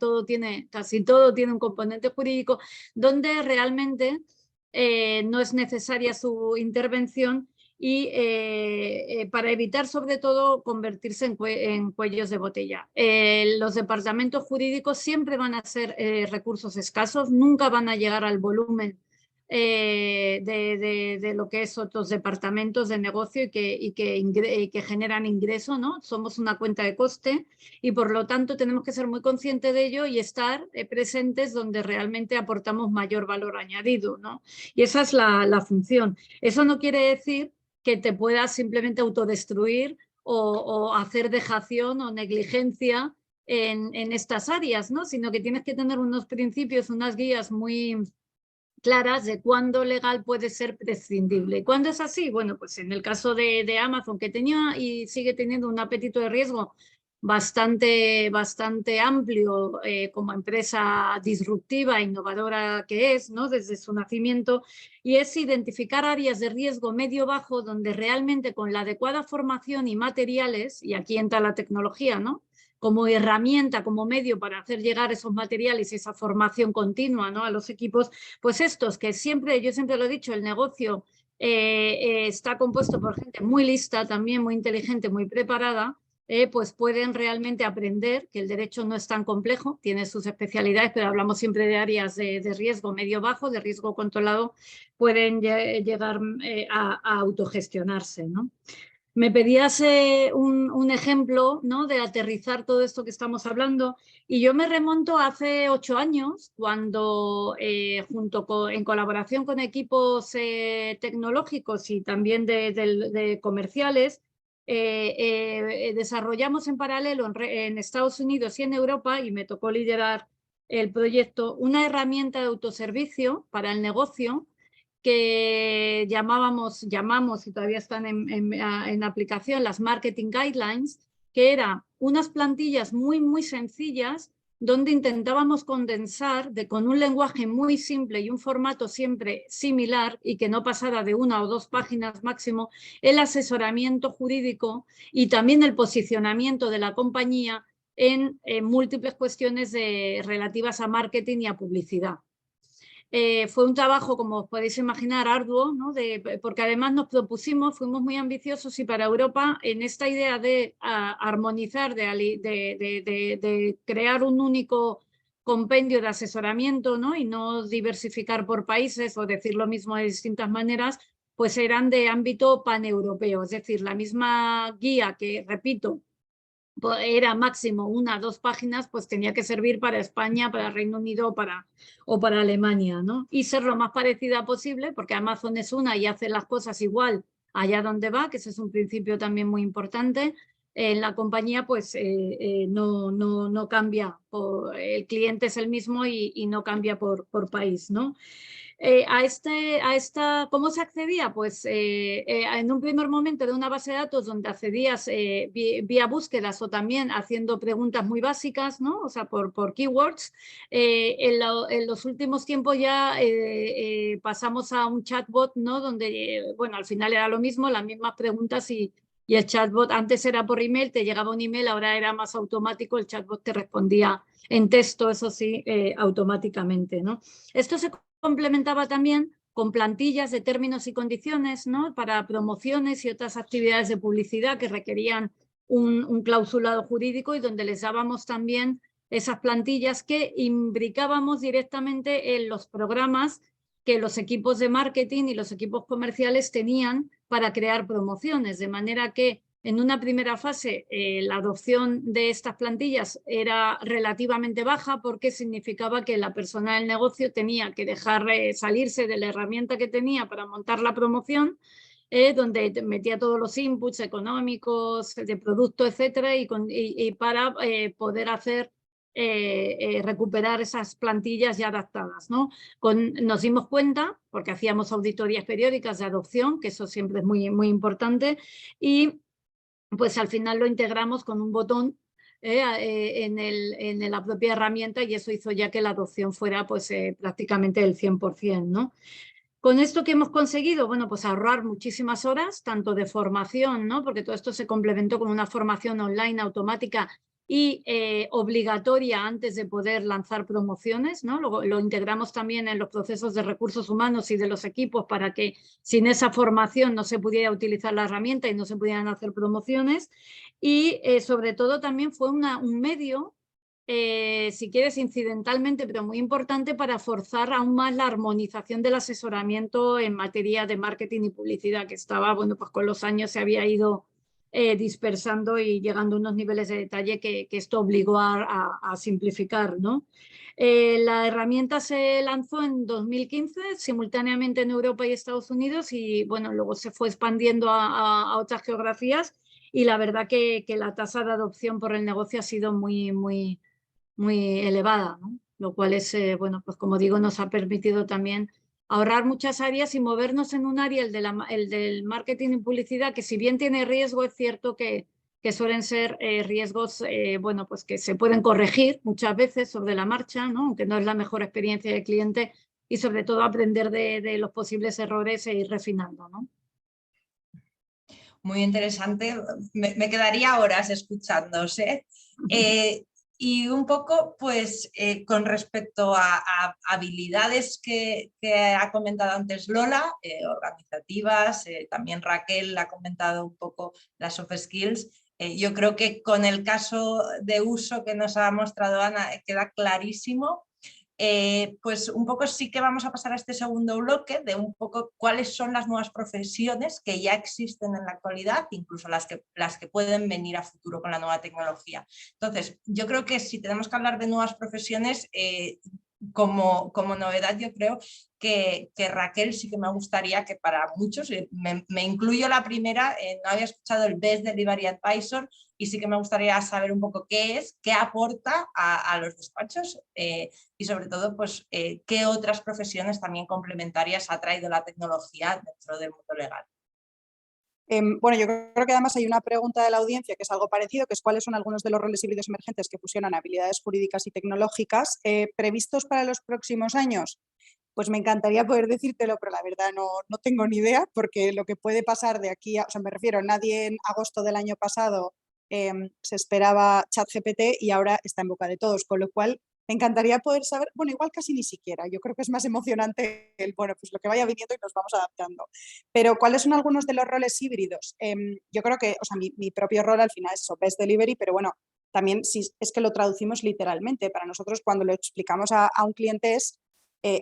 casi todo tiene un componente jurídico, donde realmente no es necesaria su intervención y para evitar sobre todo convertirse en cuellos de botella. Los departamentos jurídicos siempre van a ser recursos escasos, nunca van a llegar al volumen de lo que es otros departamentos de negocio y que generan ingreso, ¿no? Somos una cuenta de coste y por lo tanto tenemos que ser muy conscientes de ello y estar presentes donde realmente aportamos mayor valor añadido, ¿no? Y esa es la función. Eso no quiere decir que te puedas simplemente autodestruir o hacer dejación o negligencia en estas áreas, ¿no? Sino que tienes que tener unos principios, unas guías muy claras de cuándo legal puede ser prescindible. ¿Cuándo es así? Bueno, pues en el caso de Amazon, que tenía y sigue teniendo un apetito de riesgo bastante amplio como empresa disruptiva e innovadora que es, ¿no? Desde su nacimiento, y es identificar áreas de riesgo medio-bajo donde realmente con la adecuada formación y materiales, y aquí entra la tecnología, ¿no? Como herramienta, como medio para hacer llegar esos materiales y esa formación continua, ¿no? A los equipos, pues estos que siempre, yo siempre lo he dicho, el negocio está compuesto por gente muy lista, también muy inteligente, muy preparada, pues pueden realmente aprender que el derecho no es tan complejo, tiene sus especialidades, pero hablamos siempre de áreas de riesgo medio-bajo, de riesgo controlado, pueden llegar a autogestionarse, ¿no? Me pedías un ejemplo, ¿no? De aterrizar todo esto que estamos hablando y yo me remonto a hace 8 años cuando en colaboración con equipos tecnológicos y también de comerciales desarrollamos en paralelo en Estados Unidos y en Europa, y me tocó liderar el proyecto, una herramienta de autoservicio para el negocio que llamamos y todavía están en aplicación, las Marketing Guidelines, que eran unas plantillas muy sencillas donde intentábamos condensar con un lenguaje muy simple y un formato siempre similar y que no pasara de 1 o 2 páginas máximo, el asesoramiento jurídico y también el posicionamiento de la compañía en múltiples cuestiones relativas a marketing y a publicidad. Fue un trabajo, como os podéis imaginar, arduo, ¿no? Porque además nos propusimos, fuimos muy ambiciosos y para Europa en esta idea de armonizar, de crear un único compendio de asesoramiento, ¿no? Y no diversificar por países o decir lo mismo de distintas maneras, pues eran de ámbito paneuropeo, es decir, la misma guía que, repito, era máximo 1 o 2 páginas, pues tenía que servir para España, para Reino Unido o para Alemania, ¿no? Y ser lo más parecida posible, porque Amazon es una y hace las cosas igual allá donde va, que ese es un principio también muy importante. En la compañía pues no cambia, el cliente es el mismo y no cambia por país, ¿no? ¿Cómo se accedía? Pues en un primer momento de una base de datos donde accedías vía búsquedas o también haciendo preguntas muy básicas, ¿no? O sea, por keywords. En los últimos tiempos ya pasamos a un chatbot, ¿no? Donde, bueno, al final era lo mismo, las mismas preguntas y el chatbot antes era por email, te llegaba un email, ahora era más automático, el chatbot te respondía en texto, eso sí, automáticamente, ¿no? Esto se complementaba también con plantillas de términos y condiciones, ¿no? Para promociones y otras actividades de publicidad que requerían un clausulado jurídico y donde les dábamos también esas plantillas que imbricábamos directamente en los programas que los equipos de marketing y los equipos comerciales tenían para crear promociones, de manera que en una primera fase la adopción de estas plantillas era relativamente baja porque significaba que la persona del negocio tenía que dejar salirse de la herramienta que tenía para montar la promoción donde metía todos los inputs económicos, de producto, etcétera, y para poder hacer recuperar esas plantillas ya adaptadas, ¿no? Nos dimos cuenta, porque hacíamos auditorías periódicas de adopción, que eso siempre es muy, muy importante, y pues al final lo integramos con un botón en la propia herramienta, y eso hizo ya que la adopción fuera pues prácticamente del 100%, ¿no? Con esto que hemos conseguido, bueno, pues ahorrar muchísimas horas, tanto de formación, ¿no? Porque todo esto se complementó con una formación online automática y obligatoria antes de poder lanzar promociones, ¿no? Lo integramos también en los procesos de recursos humanos y de los equipos para que sin esa formación no se pudiera utilizar la herramienta y no se pudieran hacer promociones. Y sobre todo también fue un medio, si quieres incidentalmente, pero muy importante, para forzar aún más la armonización del asesoramiento en materia de marketing y publicidad, que estaba, bueno, pues con los años se había ido dispersando y llegando a unos niveles de detalle que esto obligó a simplificar, ¿no? La herramienta se lanzó en 2015, simultáneamente en Europa y Estados Unidos, y bueno, luego se fue expandiendo a otras geografías, y la verdad que la tasa de adopción por el negocio ha sido muy, muy, muy elevada, ¿no? Lo cual es, bueno, pues como digo, nos ha permitido también ahorrar muchas áreas y movernos en un área, el del marketing y publicidad, que si bien tiene riesgo, es cierto que suelen ser riesgos, bueno, pues que se pueden corregir muchas veces sobre la marcha, ¿no? Aunque no es la mejor experiencia del cliente, y sobre todo aprender de los posibles errores e ir refinando, ¿no? Muy interesante, me quedaría horas escuchándose. Y un poco, pues, con respecto a habilidades que ha comentado antes Lola, organizativas, también Raquel ha comentado un poco las soft skills. Yo creo que con el caso de uso que nos ha mostrado Ana queda clarísimo. Pues un poco sí que vamos a pasar a este segundo bloque de un poco cuáles son las nuevas profesiones que ya existen en la actualidad, incluso las que pueden venir a futuro con la nueva tecnología. Entonces, yo creo que si tenemos que hablar de nuevas profesiones, como novedad, yo creo que Raquel sí que me gustaría que para muchos, me incluyo la primera, no había escuchado el Best Delivery Advisor, y sí que me gustaría saber un poco qué es, qué aporta a los despachos, y sobre todo pues, qué otras profesiones también complementarias ha traído la tecnología dentro del mundo legal. Bueno, yo creo que además hay una pregunta de la audiencia que es algo parecido, que es cuáles son algunos de los roles híbridos emergentes que fusionan habilidades jurídicas y tecnológicas previstos para los próximos años. Pues me encantaría poder decírtelo, pero la verdad no tengo ni idea, porque lo que puede pasar de aquí o sea, me refiero, nadie en agosto del año pasado se esperaba ChatGPT y ahora está en boca de todos, con lo cual me encantaría poder saber, bueno, igual casi ni siquiera, yo creo que es más emocionante bueno, pues lo que vaya viniendo y nos vamos adaptando. Pero ¿cuáles son algunos de los roles híbridos? Yo creo que, o sea, mi propio rol al final es eso, Best Delivery, pero bueno, también si es que lo traducimos literalmente. Para nosotros cuando lo explicamos a un cliente es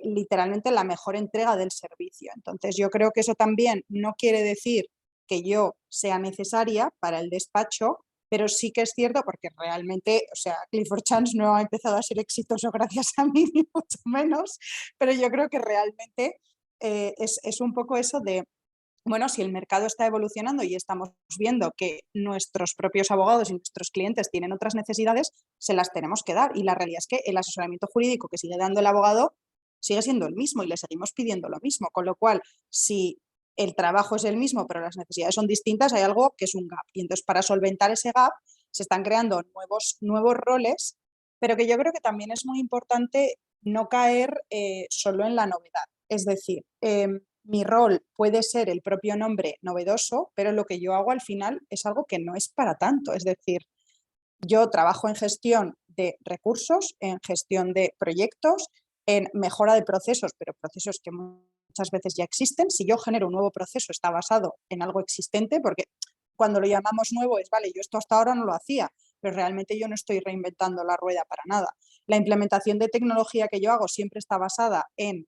literalmente la mejor entrega del servicio. Entonces yo creo que eso también no quiere decir que yo sea necesaria para el despacho, pero sí que es cierto porque realmente, o sea, Clifford Chance no ha empezado a ser exitoso gracias a mí, ni mucho menos, pero yo creo que realmente es un poco eso de, bueno, si el mercado está evolucionando y estamos viendo que nuestros propios abogados y nuestros clientes tienen otras necesidades, se las tenemos que dar. Y la realidad es que el asesoramiento jurídico que sigue dando el abogado sigue siendo el mismo y le seguimos pidiendo lo mismo. Con lo cual, si el trabajo es el mismo, pero las necesidades son distintas, hay algo que es un gap. Y entonces, para solventar ese gap, se están creando nuevos roles, pero que yo creo que también es muy importante no caer solo en la novedad. Es decir, mi rol puede ser el propio nombre novedoso, pero lo que yo hago al final es algo que no es para tanto. Es decir, yo trabajo en gestión de recursos, en gestión de proyectos, en mejora de procesos, pero procesos que muchas veces ya existen. Si yo genero un nuevo proceso, está basado en algo existente, porque cuando lo llamamos nuevo es, vale, yo esto hasta ahora no lo hacía, pero realmente yo no estoy reinventando la rueda para nada. La implementación de tecnología que yo hago siempre está basada en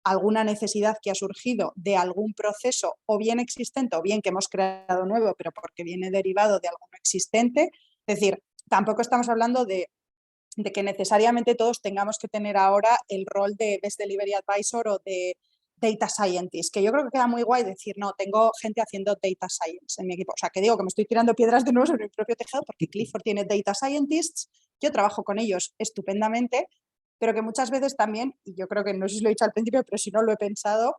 alguna necesidad que ha surgido de algún proceso o bien existente o bien que hemos creado nuevo, pero porque viene derivado de alguno existente. Es decir, tampoco estamos hablando de que necesariamente todos tengamos que tener ahora el rol de Best Delivery Advisor o de data scientist, que yo creo que queda muy guay decir, no, tengo gente haciendo data science en mi equipo. O sea, que digo que me estoy tirando piedras de nuevo sobre mi propio tejado porque Clifford tiene data scientists, yo trabajo con ellos estupendamente, pero que muchas veces también, y yo creo que no sé si lo he dicho al principio, pero si no lo he pensado,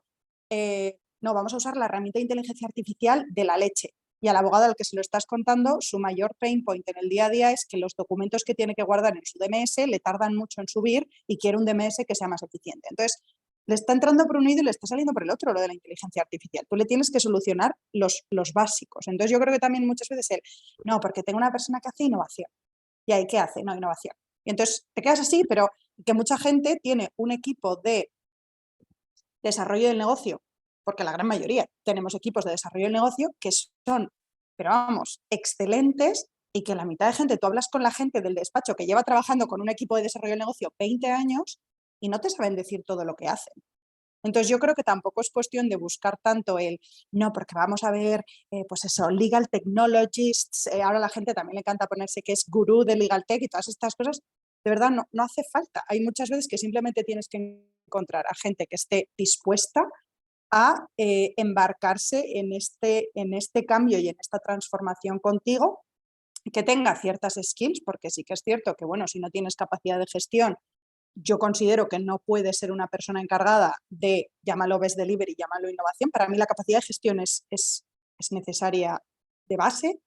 no, vamos a usar la herramienta de inteligencia artificial de la leche. Y al abogado al que se lo estás contando, su mayor pain point en el día a día es que los documentos que tiene que guardar en su DMS le tardan mucho en subir y quiere un DMS que sea más eficiente. Entonces, le está entrando por un oído y le está saliendo por el otro lo de la inteligencia artificial. Tú le tienes que solucionar los básicos. Entonces, yo creo que también muchas veces no, porque tengo una persona que hace innovación. ¿Y ahí qué hace? No, innovación. Y entonces te quedas así, pero que mucha gente tiene un equipo de desarrollo del negocio, porque la gran mayoría tenemos equipos de desarrollo del negocio que son, pero vamos, excelentes, y que la mitad de gente, tú hablas con la gente del despacho que lleva trabajando con un equipo de desarrollo del negocio 20 años y no te saben decir todo lo que hacen. Entonces yo creo que tampoco es cuestión de buscar tanto no, porque vamos a ver, pues eso, legal technologists, ahora a la gente también le encanta ponerse que es gurú de legal tech y todas estas cosas, de verdad no hace falta. Hay muchas veces que simplemente tienes que encontrar a gente que esté dispuesta a embarcarse en este cambio y en esta transformación contigo, que tenga ciertas skills, porque sí que es cierto que, bueno, si no tienes capacidad de gestión, yo considero que no puede ser una persona encargada de, llámalo best delivery, llámalo innovación. Para mí la capacidad de gestión es necesaria de base.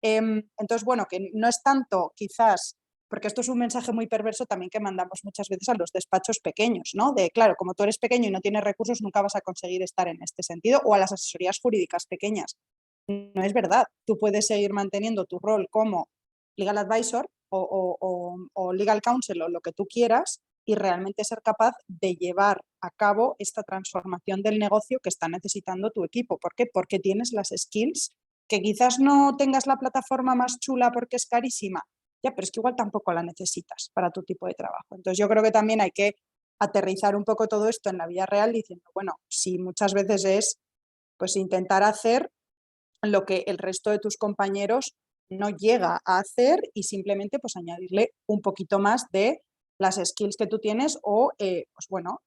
Entonces, bueno, que no es tanto quizás, porque esto es un mensaje muy perverso también que mandamos muchas veces a los despachos pequeños, ¿no? De, claro, como tú eres pequeño y no tienes recursos, nunca vas a conseguir estar en este sentido, o a las asesorías jurídicas pequeñas. No es verdad. Tú puedes seguir manteniendo tu rol como legal advisor o legal counsel o lo que tú quieras, y realmente ser capaz de llevar a cabo esta transformación del negocio que está necesitando tu equipo. ¿Por qué? Porque tienes las skills, que quizás no tengas la plataforma más chula porque es carísima, ya, pero es que igual tampoco la necesitas para tu tipo de trabajo. Entonces yo creo que también hay que aterrizar un poco todo esto en la vida real diciendo, bueno, si muchas veces es pues intentar hacer lo que el resto de tus compañeros no llega a hacer y simplemente pues añadirle un poquito más de las skills que tú tienes o, pues bueno,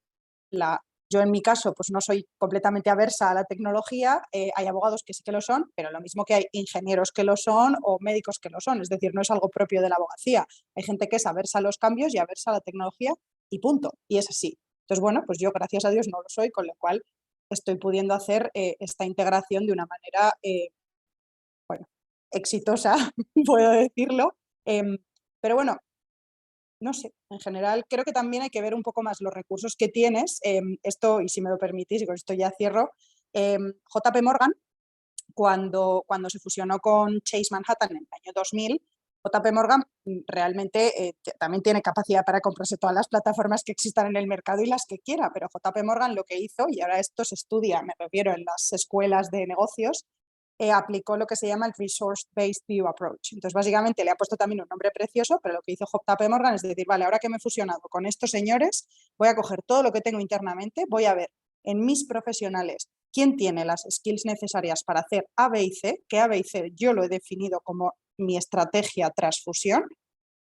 yo en mi caso pues no soy completamente aversa a la tecnología, hay abogados que sí que lo son, pero lo mismo que hay ingenieros que lo son o médicos que lo son, es decir, no es algo propio de la abogacía. Hay gente que es aversa a los cambios y aversa a la tecnología y punto, y es así. Entonces, bueno, pues yo gracias a Dios no lo soy, con lo cual estoy pudiendo hacer esta integración de una manera, bueno, exitosa, puedo decirlo. Pero bueno, no sé, en general creo que también hay que ver un poco más los recursos que tienes. Esto, y si me lo permitís, y con esto ya cierro, JP Morgan, cuando se fusionó con Chase Manhattan en el año 2000, JP Morgan realmente también tiene capacidad para comprarse todas las plataformas que existan en el mercado y las que quiera, pero JP Morgan lo que hizo, y ahora esto se estudia, me refiero, en las escuelas de negocios, aplicó lo que se llama el Resource-Based View Approach. Entonces, básicamente, le ha puesto también un nombre precioso, pero lo que hizo JP Morgan es decir, vale, ahora que me he fusionado con estos señores, voy a coger todo lo que tengo internamente, voy a ver en mis profesionales quién tiene las skills necesarias para hacer A, B y C, que A, B y C yo lo he definido como mi estrategia tras fusión,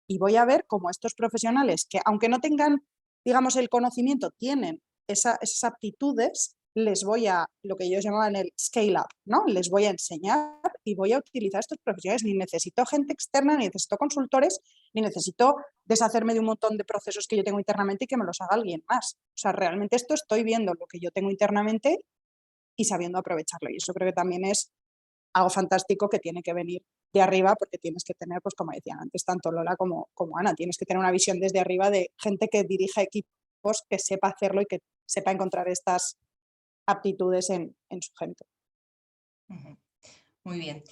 y voy a ver cómo estos profesionales, que aunque no tengan, digamos, el conocimiento, tienen esas aptitudes, les voy a, lo que ellos llamaban el scale up, ¿no? Les voy a enseñar y voy a utilizar estos profesionales. Ni necesito gente externa, ni necesito consultores, ni necesito deshacerme de un montón de procesos que yo tengo internamente y que me los haga alguien más. O sea, realmente esto estoy viendo lo que yo tengo internamente y sabiendo aprovecharlo. Y eso creo que también es algo fantástico que tiene que venir de arriba, porque tienes que tener, pues como decían antes, tanto Lola como Ana, tienes que tener una visión desde arriba de gente que dirija equipos, que sepa hacerlo y que sepa encontrar estas aptitudes en su gente. Muy bien.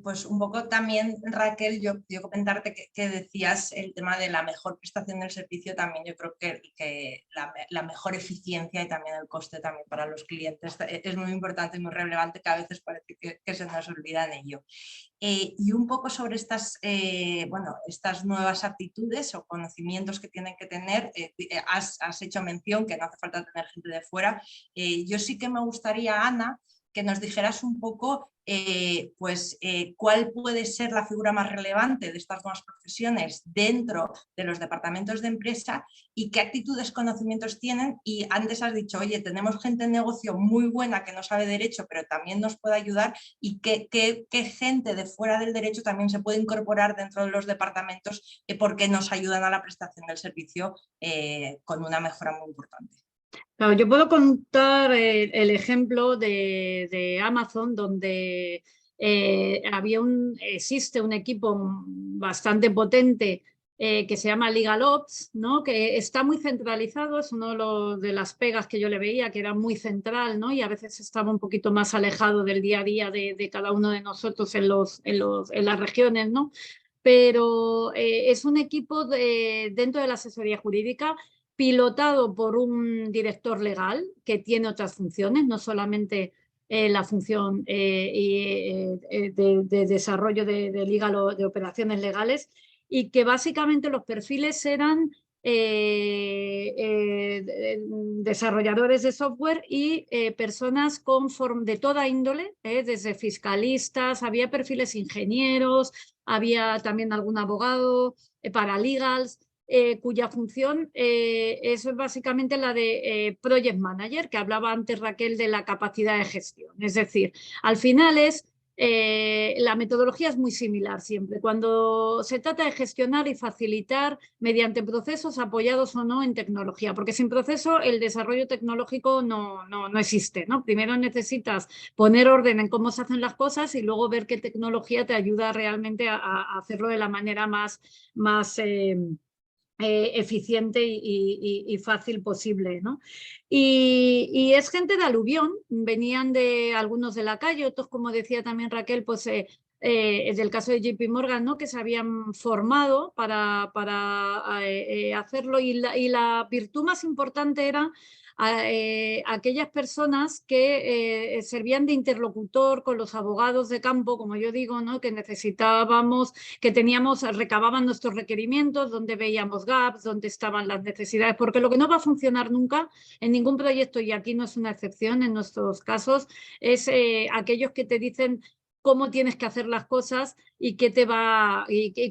Pues un poco también, Raquel, yo comentarte que decías el tema de la mejor prestación del servicio, también yo creo que la mejor eficiencia y también el coste también para los clientes es muy importante y muy relevante, que a veces parece que se nos olvida en ello. Y un poco sobre estas nuevas aptitudes o conocimientos que tienen que tener, has hecho mención que no hace falta tener gente de fuera. Yo sí que me gustaría, Ana, que nos dijeras un poco cuál puede ser la figura más relevante de estas nuevas profesiones dentro de los departamentos de empresa y qué actitudes, conocimientos tienen. Y antes has dicho, oye, tenemos gente en negocio muy buena que no sabe derecho, pero también nos puede ayudar, y qué gente de fuera del derecho también se puede incorporar dentro de los departamentos porque nos ayudan a la prestación del servicio con una mejora muy importante. Claro, yo puedo contar el ejemplo de Amazon, donde existe un equipo bastante potente que se llama LegalOps, ¿no? Que está muy centralizado, es uno de las pegas que yo le veía, que era muy central, ¿no? Y a veces estaba un poquito más alejado del día a día de cada uno de nosotros en las regiones, ¿no? Pero es un equipo dentro de la asesoría jurídica pilotado por un director legal que tiene otras funciones, no solamente la función de desarrollo de legal o de operaciones legales, y que básicamente los perfiles eran desarrolladores de software y personas de toda índole, desde fiscalistas, había perfiles ingenieros, había también algún abogado, paralegals, cuya función es básicamente la de Project Manager, que hablaba antes Raquel de la capacidad de gestión. Es decir, al final la metodología es muy similar siempre. Cuando se trata de gestionar y facilitar mediante procesos apoyados o no en tecnología, porque sin proceso el desarrollo tecnológico no existe, ¿no? Primero necesitas poner orden en cómo se hacen las cosas y luego ver qué tecnología te ayuda realmente a hacerlo de la manera más eficiente y fácil posible, ¿no? Y es gente de aluvión, venían de algunos de la calle, otros, como decía también Raquel, pues es el caso de JP Morgan, ¿no? Que se habían formado para hacerlo, y la virtud más importante era aquellas personas que servían de interlocutor con los abogados de campo, como yo digo, ¿no? Que necesitábamos, que recababan nuestros requerimientos, donde veíamos gaps, donde estaban las necesidades, porque lo que no va a funcionar nunca en ningún proyecto, y aquí no es una excepción en nuestros casos, es aquellos que te dicen cómo tienes que hacer las cosas y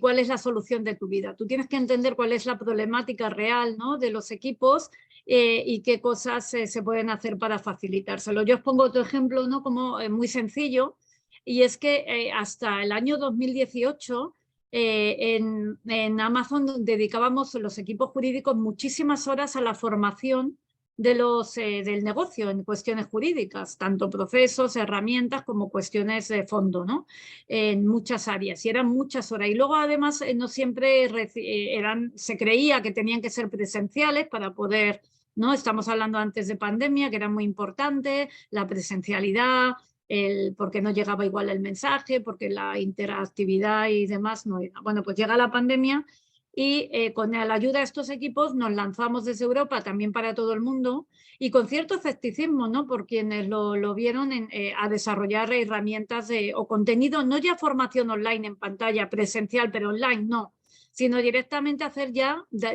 cuál es la solución de tu vida. Tú tienes que entender cuál es la problemática real, ¿no? De los equipos y qué cosas se pueden hacer para facilitárselo. Yo os pongo otro ejemplo, ¿no? Como muy sencillo, y es que hasta el año 2018 en Amazon dedicábamos los equipos jurídicos muchísimas horas a la formación del negocio en cuestiones jurídicas, tanto procesos, herramientas como cuestiones de fondo, ¿no? En muchas áreas, y eran muchas horas. Y luego además no siempre se creía que tenían que ser presenciales para poder, ¿no? Estamos hablando antes de pandemia, que era muy importante, la presencialidad, porque no llegaba igual el mensaje, porque la interactividad y demás no era. Bueno, pues llega la pandemia y con la ayuda de estos equipos nos lanzamos desde Europa también para todo el mundo, y con cierto escepticismo, ¿no? Por quienes lo vieron a desarrollar herramientas o contenido, no ya formación online en pantalla presencial, pero online no, sino directamente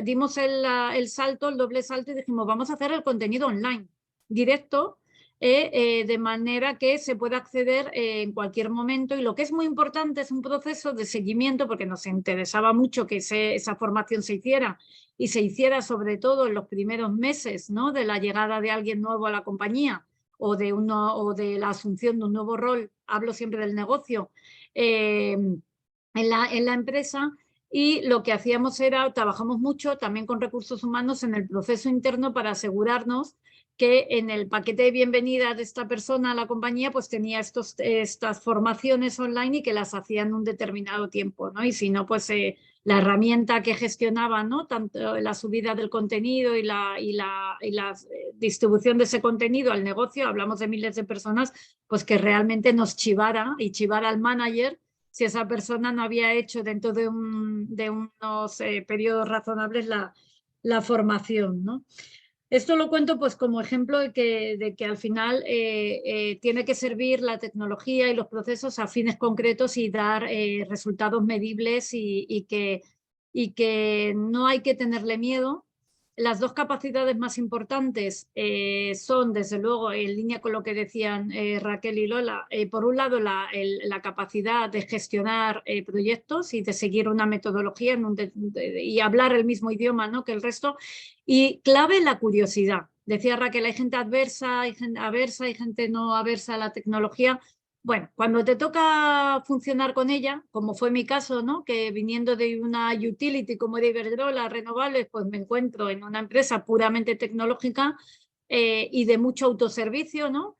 dimos el salto, el doble salto, y dijimos, vamos a hacer el contenido online, directo, de manera que se pueda acceder en cualquier momento. Y lo que es muy importante es un proceso de seguimiento, porque nos interesaba mucho que esa formación se hiciera, y se hiciera sobre todo en los primeros meses, ¿no? De la llegada de alguien nuevo a la compañía o de la asunción de un nuevo rol, hablo siempre del negocio, en la empresa. Y lo que hacíamos trabajamos mucho también con recursos humanos en el proceso interno para asegurarnos que en el paquete de bienvenida de esta persona a la compañía pues tenía estas formaciones online y que las hacía en un determinado tiempo, ¿no? Y si no, pues la herramienta que gestionaba, ¿no? Tanto la subida del contenido y la distribución de ese contenido al negocio, hablamos de miles de personas, pues que realmente nos chivara al manager si esa persona no había hecho dentro de unos periodos razonables la formación, ¿no? Esto lo cuento pues como ejemplo de que al final tiene que servir la tecnología y los procesos a fines concretos y dar resultados medibles, y que no hay que tenerle miedo las dos capacidades más importantes son, desde luego, en línea con lo que decían Raquel y Lola, por un lado la capacidad de gestionar proyectos y de seguir una metodología y hablar el mismo idioma, ¿no?, que el resto, y clave la curiosidad. Decía Raquel, hay gente adversa, hay gente aversa, hay gente no aversa a la tecnología. Bueno, cuando te toca funcionar con ella, como fue mi caso, ¿no?, que viniendo de una utility como de Iberdrola, renovables, pues me encuentro en una empresa puramente tecnológica y de mucho autoservicio, ¿no?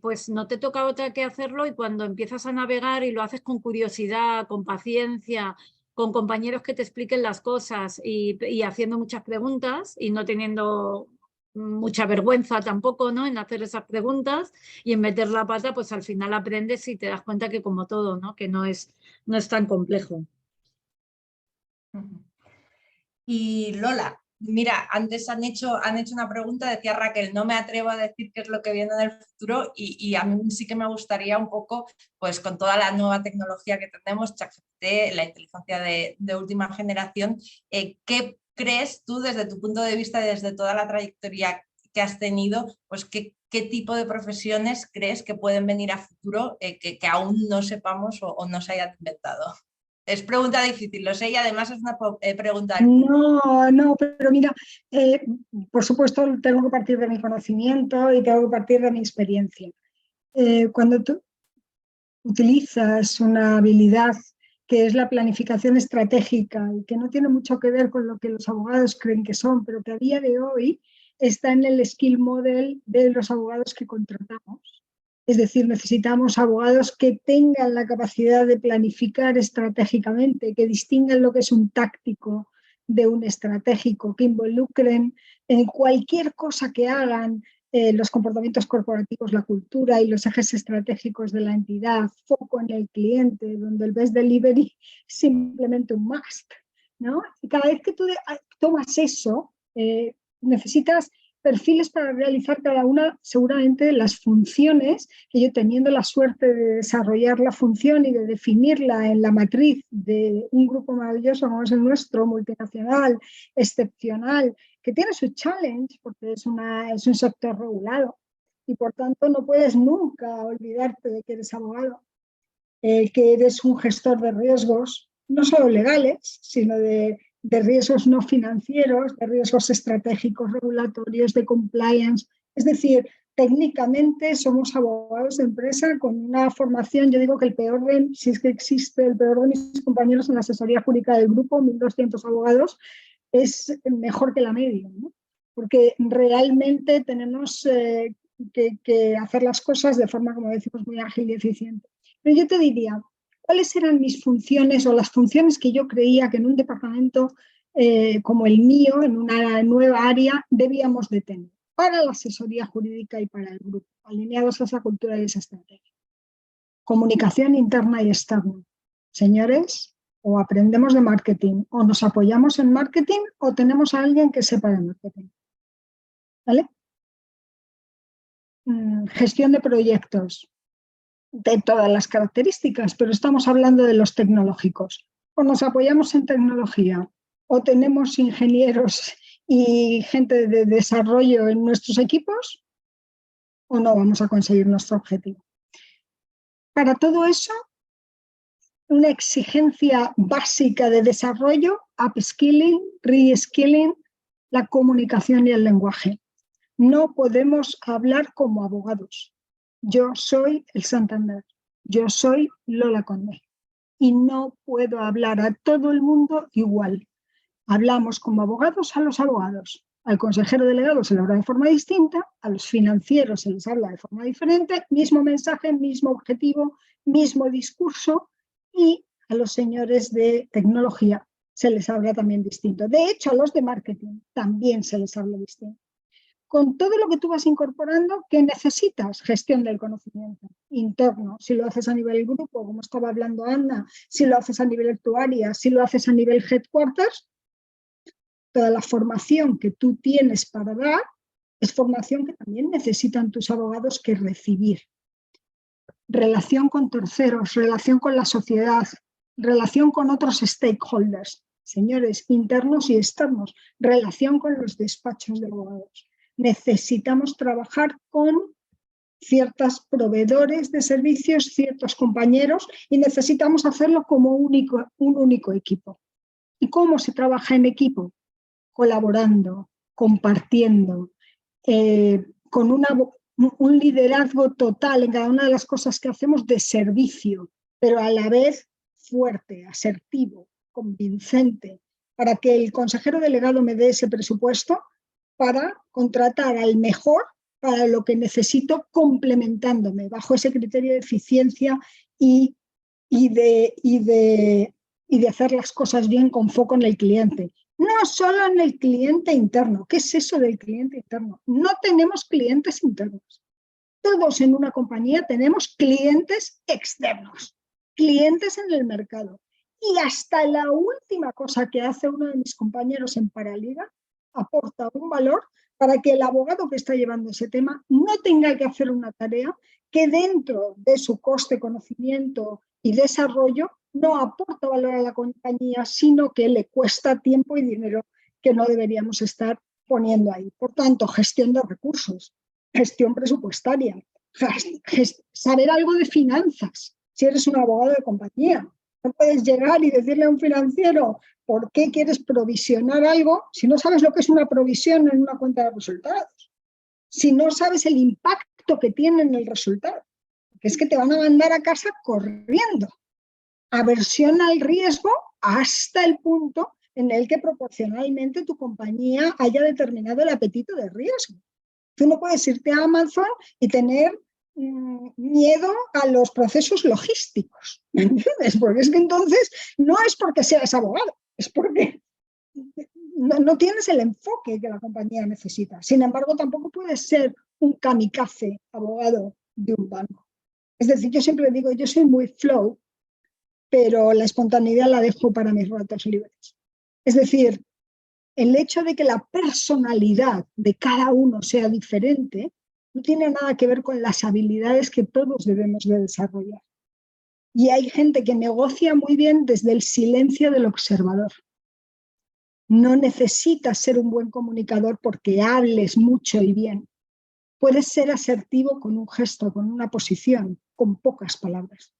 Pues no te toca otra que hacerlo, y cuando empiezas a navegar y lo haces con curiosidad, con paciencia, con compañeros que te expliquen las cosas y haciendo muchas preguntas y no teniendo mucha vergüenza tampoco, ¿no?, en hacer esas preguntas y en meter la pata, pues al final aprendes y te das cuenta que, como todo, ¿no?, que no es tan complejo. Y Lola, mira, antes han hecho una pregunta, decía Raquel, no me atrevo a decir qué es lo que viene en el futuro, y a mí sí que me gustaría un poco, pues con toda la nueva tecnología que tenemos, ChatGPT, la inteligencia de última generación, ¿qué crees tú desde tu punto de vista y desde toda la trayectoria que has tenido, pues qué tipo de profesiones crees que pueden venir a futuro que aún no sepamos o no se hayan inventado? Es pregunta difícil, lo sé, y además es una pregunta... No, pero mira, por supuesto tengo que partir de mi conocimiento y tengo que partir de mi experiencia. Cuando tú utilizas una habilidad que es la planificación estratégica y que no tiene mucho que ver con lo que los abogados creen que son, pero que a día de hoy está en el skill model de los abogados que contratamos. Es decir, necesitamos abogados que tengan la capacidad de planificar estratégicamente, que distingan lo que es un táctico de un estratégico, que involucren en cualquier cosa que hagan los comportamientos corporativos, la cultura y los ejes estratégicos de la entidad, foco en el cliente, donde el best delivery es simplemente un must, ¿no? Y cada vez que tú tomas eso, necesitas perfiles para realizar cada una, seguramente, las funciones que yo, teniendo la suerte de desarrollar la función y de definirla en la matriz de un grupo maravilloso como es el nuestro, multinacional, excepcional, que tiene su challenge porque es un sector regulado y por tanto no puedes nunca olvidarte de que eres abogado, que eres un gestor de riesgos, no solo legales, sino de riesgos no financieros, de riesgos estratégicos, regulatorios, de compliance. Es decir, técnicamente somos abogados de empresa con una formación, yo digo que el peor de, si es que existe, el peor de mis compañeros en la asesoría jurídica del grupo, 1.200 abogados, es mejor que la media, ¿no? Porque realmente tenemos que hacer las cosas de forma, como decimos, muy ágil y eficiente. Pero yo te diría, ¿cuáles eran mis funciones o las funciones que yo creía que en un departamento como el mío, en una nueva área, debíamos de tener para la asesoría jurídica y para el grupo, alineados a esa cultura y esa estrategia? Comunicación interna y externa. Señores, o aprendemos de marketing, o nos apoyamos en marketing, o tenemos a alguien que sepa de marketing. ¿Vale? Gestión de proyectos, de todas las características, pero estamos hablando de los tecnológicos. O nos apoyamos en tecnología, o tenemos ingenieros y gente de desarrollo en nuestros equipos, o no vamos a conseguir nuestro objetivo. Para todo eso, una exigencia básica de desarrollo, upskilling, reskilling, la comunicación y el lenguaje. No podemos hablar como abogados. Yo soy el Santander, yo soy Lola Conde y no puedo hablar a todo el mundo igual. Hablamos como abogados a los abogados. Al consejero delegado se le habla de forma distinta, a los financieros se les habla de forma diferente, mismo mensaje, mismo objetivo, mismo discurso, y a los señores de tecnología se les habla también distinto. De hecho, a los de marketing también se les habla distinto. Con todo lo que tú vas incorporando, ¿qué necesitas? Gestión del conocimiento interno. Si lo haces a nivel grupo, como estaba hablando Ana, si lo haces a nivel actuaria, si lo haces a nivel headquarters, toda la formación que tú tienes para dar es formación que también necesitan tus abogados que recibir. Relación con terceros, relación con la sociedad, relación con otros stakeholders. señores, internos y externos, relación con los despachos de abogados. Necesitamos trabajar con ciertos proveedores de servicios, ciertos compañeros, y necesitamos hacerlo como un único equipo. ¿Y cómo se trabaja en equipo? Colaborando, compartiendo, con un liderazgo total en cada una de las cosas que hacemos de servicio, pero a la vez fuerte, asertivo, convincente, para que el consejero delegado me dé ese presupuesto para contratar al mejor para lo que necesito, complementándome bajo ese criterio de eficiencia y de hacer las cosas bien con foco en el cliente. No solo en el cliente interno. ¿Qué es eso del cliente interno? No tenemos clientes internos. Todos en una compañía tenemos clientes externos, clientes en el mercado. Y hasta la última cosa que hace uno de mis compañeros en Paraliga aporta un valor para que el abogado que está llevando ese tema no tenga que hacer una tarea que dentro de su coste, conocimiento y desarrollo no aporta valor a la compañía, sino que le cuesta tiempo y dinero que no deberíamos estar poniendo ahí. Por tanto, gestión de recursos, gestión presupuestaria, saber algo de finanzas, si eres un abogado de compañía. No puedes llegar y decirle a un financiero por qué quieres provisionar algo si no sabes lo que es una provisión en una cuenta de resultados, si no sabes el impacto que tiene en el resultado, que es que te van a mandar a casa corriendo. Aversión al riesgo hasta el punto en el que proporcionalmente tu compañía haya determinado el apetito de riesgo. Tú no puedes irte a Amazon y tener miedo a los procesos logísticos, ¿me entiendes? Porque es que entonces no es porque seas abogado, es porque no tienes el enfoque que la compañía necesita. Sin embargo, tampoco puedes ser un kamikaze abogado de un banco. Es decir, yo siempre digo, yo soy muy flow, pero la espontaneidad la dejo para mis ratos libres. Es decir, el hecho de que la personalidad de cada uno sea diferente no tiene nada que ver con las habilidades que todos debemos de desarrollar. Y hay gente que negocia muy bien desde el silencio del observador. No necesitas ser un buen comunicador porque hables mucho y bien. Puedes ser asertivo con un gesto, con una posición, con pocas palabras,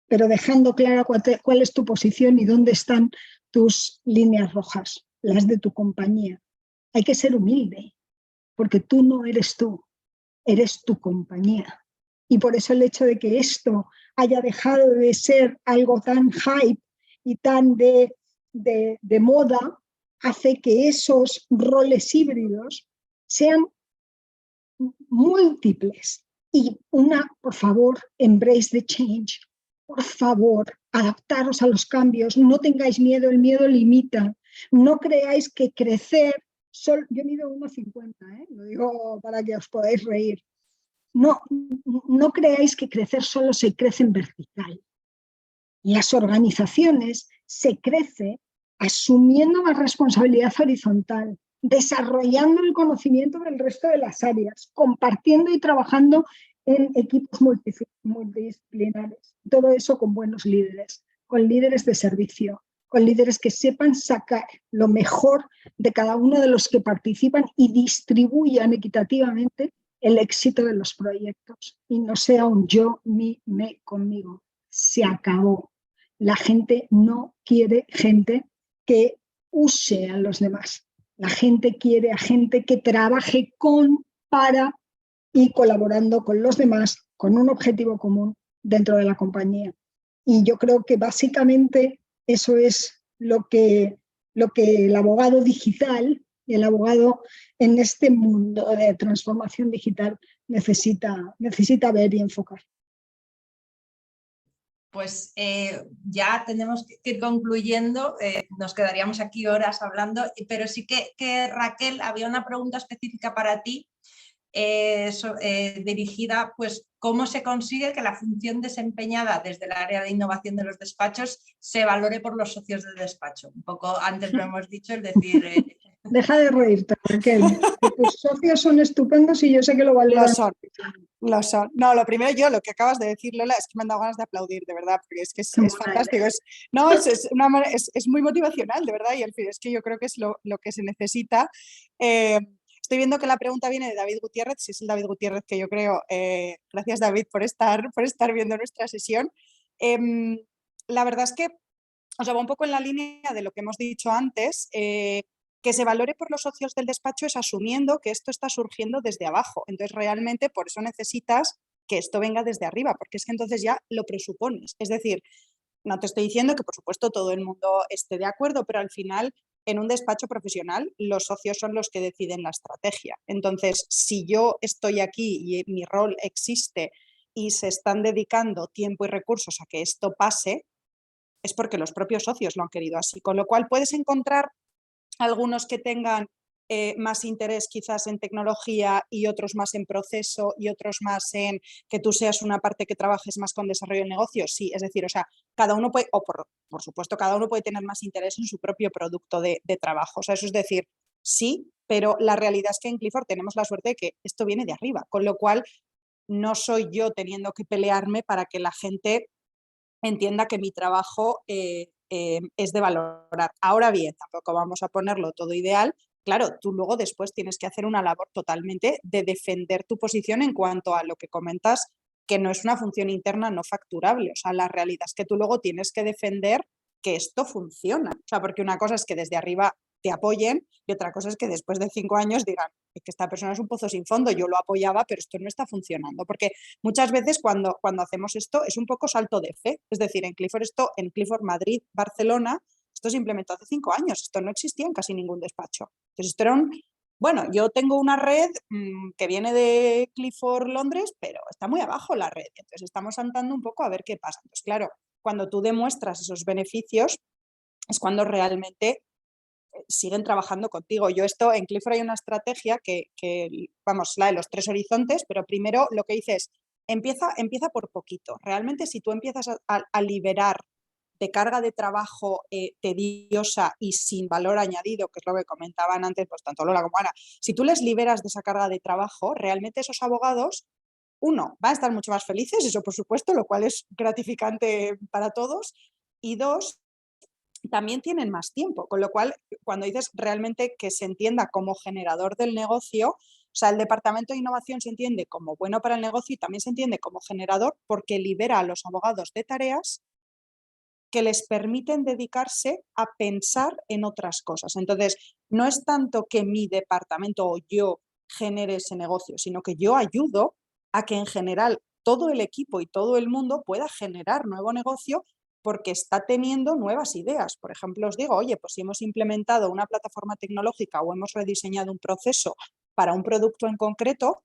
pero dejando clara cuál es tu posición y dónde están tus líneas rojas, las de tu compañía. Hay que ser humilde, porque tú no eres tú, eres tu compañía. Y por eso el hecho de que esto haya dejado de ser algo tan hype y tan de moda, hace que esos roles híbridos sean múltiples. Y por favor, embrace the change. Por favor, adaptaros a los cambios, no tengáis miedo, el miedo limita. No creáis que crecer, yo mido 1,50, lo digo para que os podáis reír. No creáis que crecer solo se crece en vertical. Las organizaciones se crece asumiendo más responsabilidad horizontal, desarrollando el conocimiento del resto de las áreas, compartiendo y trabajando en equipos multidisciplinares. Todo eso con buenos líderes, con líderes de servicio, con líderes que sepan sacar lo mejor de cada uno de los que participan y distribuyan equitativamente el éxito de los proyectos. Y no sea un yo, mi, me, conmigo. Se acabó. La gente no quiere gente que use a los demás. La gente quiere a gente que trabaje con, para y colaborando con los demás con un objetivo común dentro de la compañía. Y yo creo que básicamente eso es lo que el abogado digital y el abogado en este mundo de transformación digital necesita ver y enfocar. Pues ya tenemos que ir concluyendo, nos quedaríamos aquí horas hablando, pero sí que Raquel, había una pregunta específica para ti, dirigida, pues, cómo se consigue que la función desempeñada desde el área de innovación de los despachos se valore por los socios del despacho. Un poco antes lo hemos dicho, es decir, Deja de reírte, Raquel, que tus socios son estupendos y yo sé que lo Lo valoran. son, lo son. No, lo primero yo, lo que acabas de decir, Lola, es que me han dado ganas de aplaudir, de verdad, porque es que es fantástico. Es muy motivacional, de verdad, y al fin, es que yo creo que es lo que se necesita. Estoy viendo que la pregunta viene de David Gutiérrez, si es el David Gutiérrez que yo creo. Gracias, David, por estar viendo nuestra sesión. La verdad es que, o sea, va un poco en la línea de lo que hemos dicho antes. Que se valore por los socios del despacho es asumiendo que esto está surgiendo desde abajo. Entonces, realmente, por eso necesitas que esto venga desde arriba, porque es que entonces ya lo presupones. Es decir, no te estoy diciendo que, por supuesto, todo el mundo esté de acuerdo, pero al final, en un despacho profesional, los socios son los que deciden la estrategia. Entonces, si yo estoy aquí y mi rol existe y se están dedicando tiempo y recursos a que esto pase, es porque los propios socios lo han querido así. Con lo cual, puedes encontrar algunos que tengan más interés quizás en tecnología y otros más en proceso y otros más en que tú seas una parte que trabajes más con desarrollo de negocio. Sí, es decir, o sea, cada uno puede, o por supuesto, cada uno puede tener más interés en su propio producto de trabajo. O sea, eso es decir, sí, pero la realidad es que en Clifford tenemos la suerte de que esto viene de arriba, con lo cual no soy yo teniendo que pelearme para que la gente entienda que mi trabajo es de valorar. Ahora bien, tampoco vamos a ponerlo todo ideal. Claro, tú luego después tienes que hacer una labor totalmente de defender tu posición en cuanto a lo que comentas, que no es una función interna no facturable. O sea, la realidad es que tú luego tienes que defender que esto funciona. O sea, porque una cosa es que desde arriba te apoyen y otra cosa es que después de 5 años digan que esta persona es un pozo sin fondo, yo lo apoyaba, pero esto no está funcionando. Porque muchas veces cuando hacemos esto es un poco salto de fe. Es decir, en Clifford Madrid, Barcelona, esto se implementó hace 5 años. Esto no existía en casi ningún despacho. Entonces, esto era bueno, yo tengo una red que viene de Clifford Londres, pero está muy abajo la red. Entonces, estamos saltando un poco a ver qué pasa. Entonces, claro, cuando tú demuestras esos beneficios es cuando realmente siguen trabajando contigo. Yo en Clifford hay una estrategia vamos, la de los 3 horizontes, pero primero lo que dices, empieza por poquito. Realmente si tú empiezas a liberar de carga de trabajo tediosa y sin valor añadido, que es lo que comentaban antes, pues tanto Lola como Ana, si tú les liberas de esa carga de trabajo, realmente esos abogados, uno, van a estar mucho más felices, eso por supuesto, lo cual es gratificante para todos, y dos, también tienen más tiempo, con lo cual, cuando dices realmente que se entienda como generador del negocio, o sea, el departamento de innovación se entiende como bueno para el negocio y también se entiende como generador porque libera a los abogados de tareas que les permiten dedicarse a pensar en otras cosas. Entonces, no es tanto que mi departamento o yo genere ese negocio, sino que yo ayudo a que en general todo el equipo y todo el mundo pueda generar nuevo negocio porque está teniendo nuevas ideas. Por ejemplo, os digo, oye, pues si hemos implementado una plataforma tecnológica o hemos rediseñado un proceso para un producto en concreto,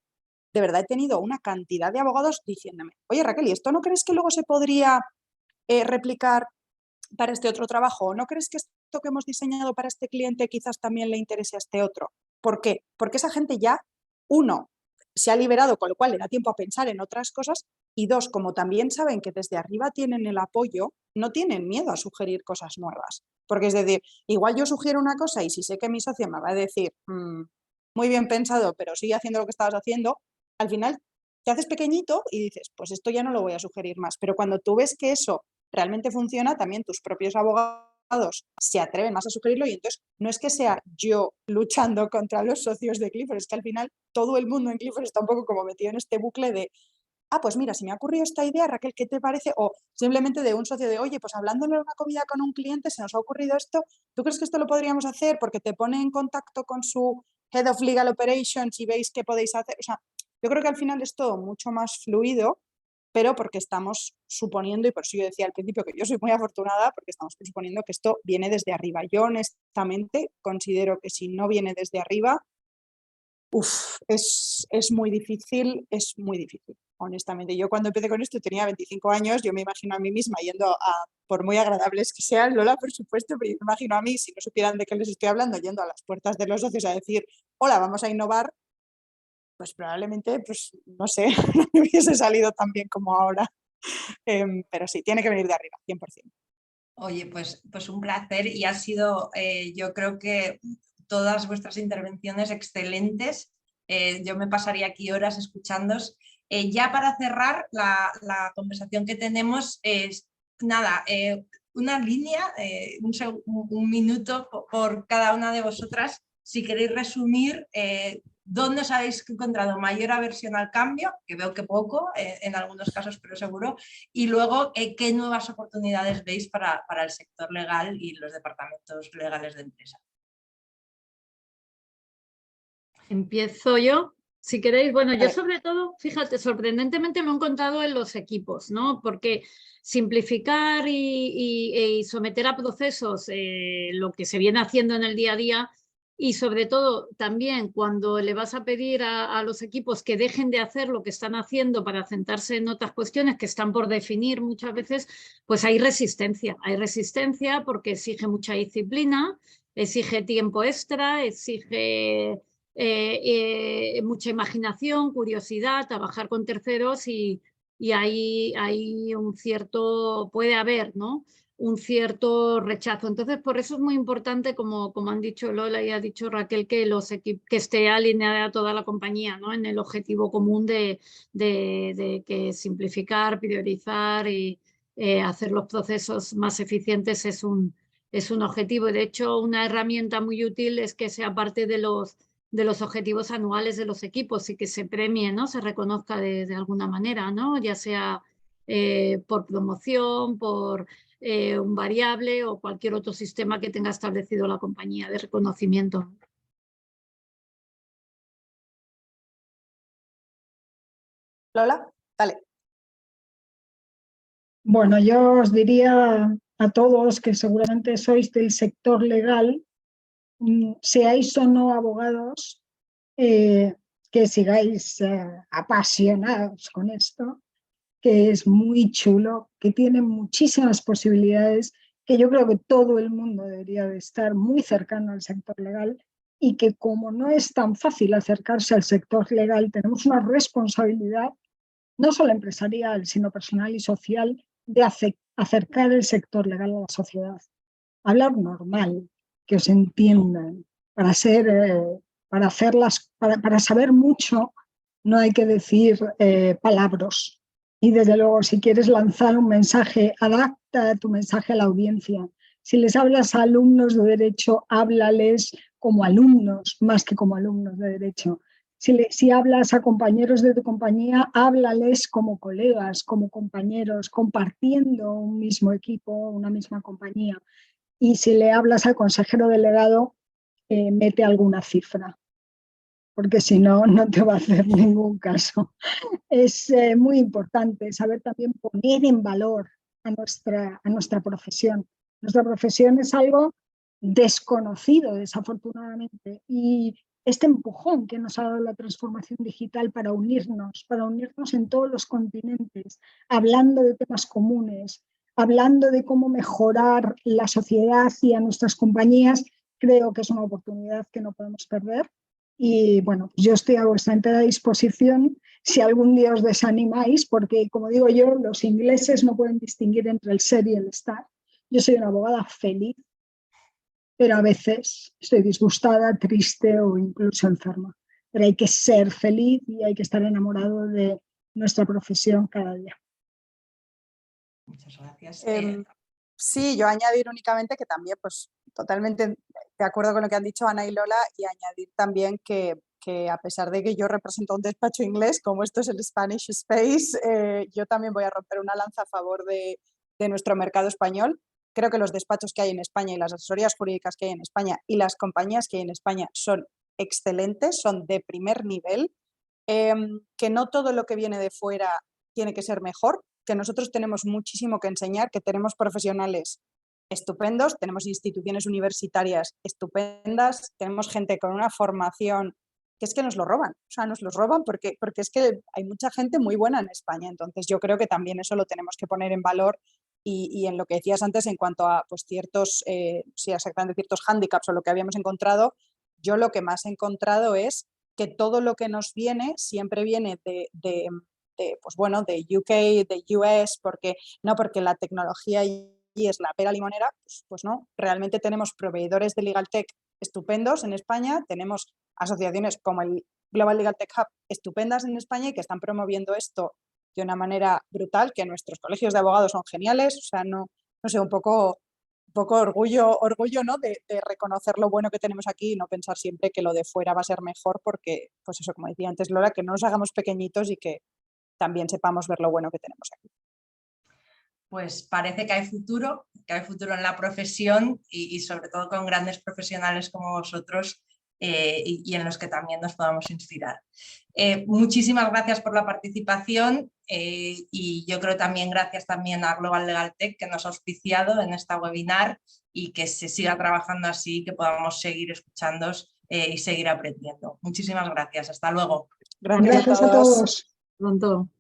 de verdad he tenido una cantidad de abogados diciéndome, oye Raquel, ¿y esto no crees que luego se podría replicar para este otro trabajo? ¿O no crees que esto que hemos diseñado para este cliente quizás también le interese a este otro? ¿Por qué? Porque esa gente ya, uno, se ha liberado, con lo cual le da tiempo a pensar en otras cosas, y dos, como también saben que desde arriba tienen el apoyo, no tienen miedo a sugerir cosas nuevas. Porque es decir, igual yo sugiero una cosa y si sé que mi socio me va a decir, muy bien pensado, pero sigue haciendo lo que estabas haciendo, al final te haces pequeñito y dices, pues esto ya no lo voy a sugerir más. Pero cuando tú ves que eso realmente funciona, también tus propios abogados se atreven más a sugerirlo y entonces no es que sea yo luchando contra los socios de Clifford, es que al final todo el mundo en Clifford está un poco como metido en este bucle de pues mira, si me ha ocurrido esta idea, Raquel, ¿qué te parece? O simplemente de un socio de, oye, pues hablando en una comida con un cliente se nos ha ocurrido esto, ¿tú crees que esto lo podríamos hacer? Porque te pone en contacto con su Head of Legal Operations y veis qué podéis hacer. O sea, yo creo que al final es todo mucho más fluido, pero porque estamos suponiendo, y por eso yo decía al principio que yo soy muy afortunada, porque estamos suponiendo que esto viene desde arriba. Yo honestamente considero que si no viene desde arriba, es muy difícil, honestamente. Yo cuando empecé con esto tenía 25 años, yo me imagino a mí misma yendo por muy agradables que sean, Lola, por supuesto, pero yo me imagino a mí, si no supieran de qué les estoy hablando, yendo a las puertas de los socios a decir, hola, vamos a innovar, pues probablemente, pues no sé, no me hubiese salido tan bien como ahora. Pero sí, tiene que venir de arriba, 100%. Oye, pues un placer y ha sido, yo creo que todas vuestras intervenciones excelentes. Yo me pasaría aquí horas escuchándoos. Ya para cerrar la conversación que tenemos, nada, una línea, un minuto por cada una de vosotras, si queréis resumir dónde os habéis encontrado mayor aversión al cambio, que veo que poco, en algunos casos, pero seguro, y luego qué nuevas oportunidades veis para el sector legal y los departamentos legales de empresa. Empiezo yo, si queréis. Bueno, yo Vale. sobre todo, fíjate, sorprendentemente lo he encontrado en los equipos, ¿no? Porque simplificar y someter a procesos lo que se viene haciendo en el día a día, y sobre todo también cuando le vas a pedir a los equipos que dejen de hacer lo que están haciendo para centrarse en otras cuestiones que están por definir muchas veces, pues hay resistencia porque exige mucha disciplina, exige tiempo extra, exige mucha imaginación, curiosidad, trabajar con terceros, y hay un cierto, puede haber, ¿no?, un cierto rechazo. Entonces, por eso es muy importante, como han dicho Lola y ha dicho Raquel, que que esté alineada toda la compañía, ¿no?, en el objetivo común de que simplificar, priorizar y hacer los procesos más eficientes es un objetivo. De hecho, una herramienta muy útil es que sea parte de los objetivos anuales de los equipos y que se premie, ¿no?, se reconozca de alguna manera, ¿no?, ya sea por promoción, por un variable o cualquier otro sistema que tenga establecido la compañía de reconocimiento. Lola, dale. Bueno, yo os diría a todos que seguramente sois del sector legal, seáis o no abogados, que sigáis apasionados con esto, que es muy chulo, que tiene muchísimas posibilidades, que yo creo que todo el mundo debería de estar muy cercano al sector legal, y que como no es tan fácil acercarse al sector legal, tenemos una responsabilidad no solo empresarial, sino personal y social, de acercar el sector legal a la sociedad. Hablar normal, que os entiendan, para saber mucho no hay que decir palabras. Y desde luego, si quieres lanzar un mensaje, adapta tu mensaje a la audiencia. Si les hablas a alumnos de derecho, háblales como alumnos, más que como alumnos de derecho. Si hablas a compañeros de tu compañía, háblales como colegas, como compañeros, compartiendo un mismo equipo, una misma compañía. Y si le hablas al consejero delegado, mete alguna cifra, porque si no, no te va a hacer ningún caso. Es muy importante saber también poner en valor a nuestra profesión. Nuestra profesión es algo desconocido, desafortunadamente, y este empujón que nos ha dado la transformación digital para unirnos en todos los continentes, hablando de temas comunes, hablando de cómo mejorar la sociedad y a nuestras compañías, creo que es una oportunidad que no podemos perder. Y bueno, yo estoy a vuestra entera disposición si algún día os desanimáis, porque como digo yo, los ingleses no pueden distinguir entre el ser y el estar. Yo soy una abogada feliz, pero a veces estoy disgustada, triste o incluso enferma. Pero hay que ser feliz y hay que estar enamorado de nuestra profesión cada día. Muchas gracias. Sí, yo añadir únicamente que también, pues totalmente de acuerdo con lo que han dicho Ana y Lola, y añadir también que a pesar de que yo represento un despacho inglés, como esto es el Spanish Space, yo también voy a romper una lanza a favor de nuestro mercado español. Creo que los despachos que hay en España y las asesorías jurídicas que hay en España y las compañías que hay en España son excelentes, son de primer nivel, que no todo lo que viene de fuera tiene que ser mejor, que nosotros tenemos muchísimo que enseñar, que tenemos profesionales estupendos, tenemos instituciones universitarias estupendas, tenemos gente con una formación que es que nos lo roban, o sea, nos los roban porque es que hay mucha gente muy buena en España. Entonces yo creo que también eso lo tenemos que poner en valor, y en lo que decías antes en cuanto a pues ciertos hándicaps o lo que habíamos encontrado, yo lo que más he encontrado es que todo lo que nos viene siempre viene de UK, de US, porque la tecnología allí es la pera limonera, pues no, realmente tenemos proveedores de Legal Tech estupendos en España, tenemos asociaciones como el Global Legal Tech Hub estupendas en España y que están promoviendo esto de una manera brutal, que nuestros colegios de abogados son geniales, o sea, no sé, un poco orgullo, ¿no? De reconocer lo bueno que tenemos aquí y no pensar siempre que lo de fuera va a ser mejor, porque, pues eso, como decía antes Lola, que no nos hagamos pequeñitos y que también sepamos ver lo bueno que tenemos aquí. Pues parece que hay futuro en la profesión y sobre todo con grandes profesionales como vosotros y en los que también nos podamos inspirar. Muchísimas gracias por la participación y yo creo también gracias también a Global Legal Tech que nos ha auspiciado en esta webinar y que se siga trabajando así, que podamos seguir escuchándoos y seguir aprendiendo. Muchísimas gracias. Hasta luego. Gracias a todos. Pronto.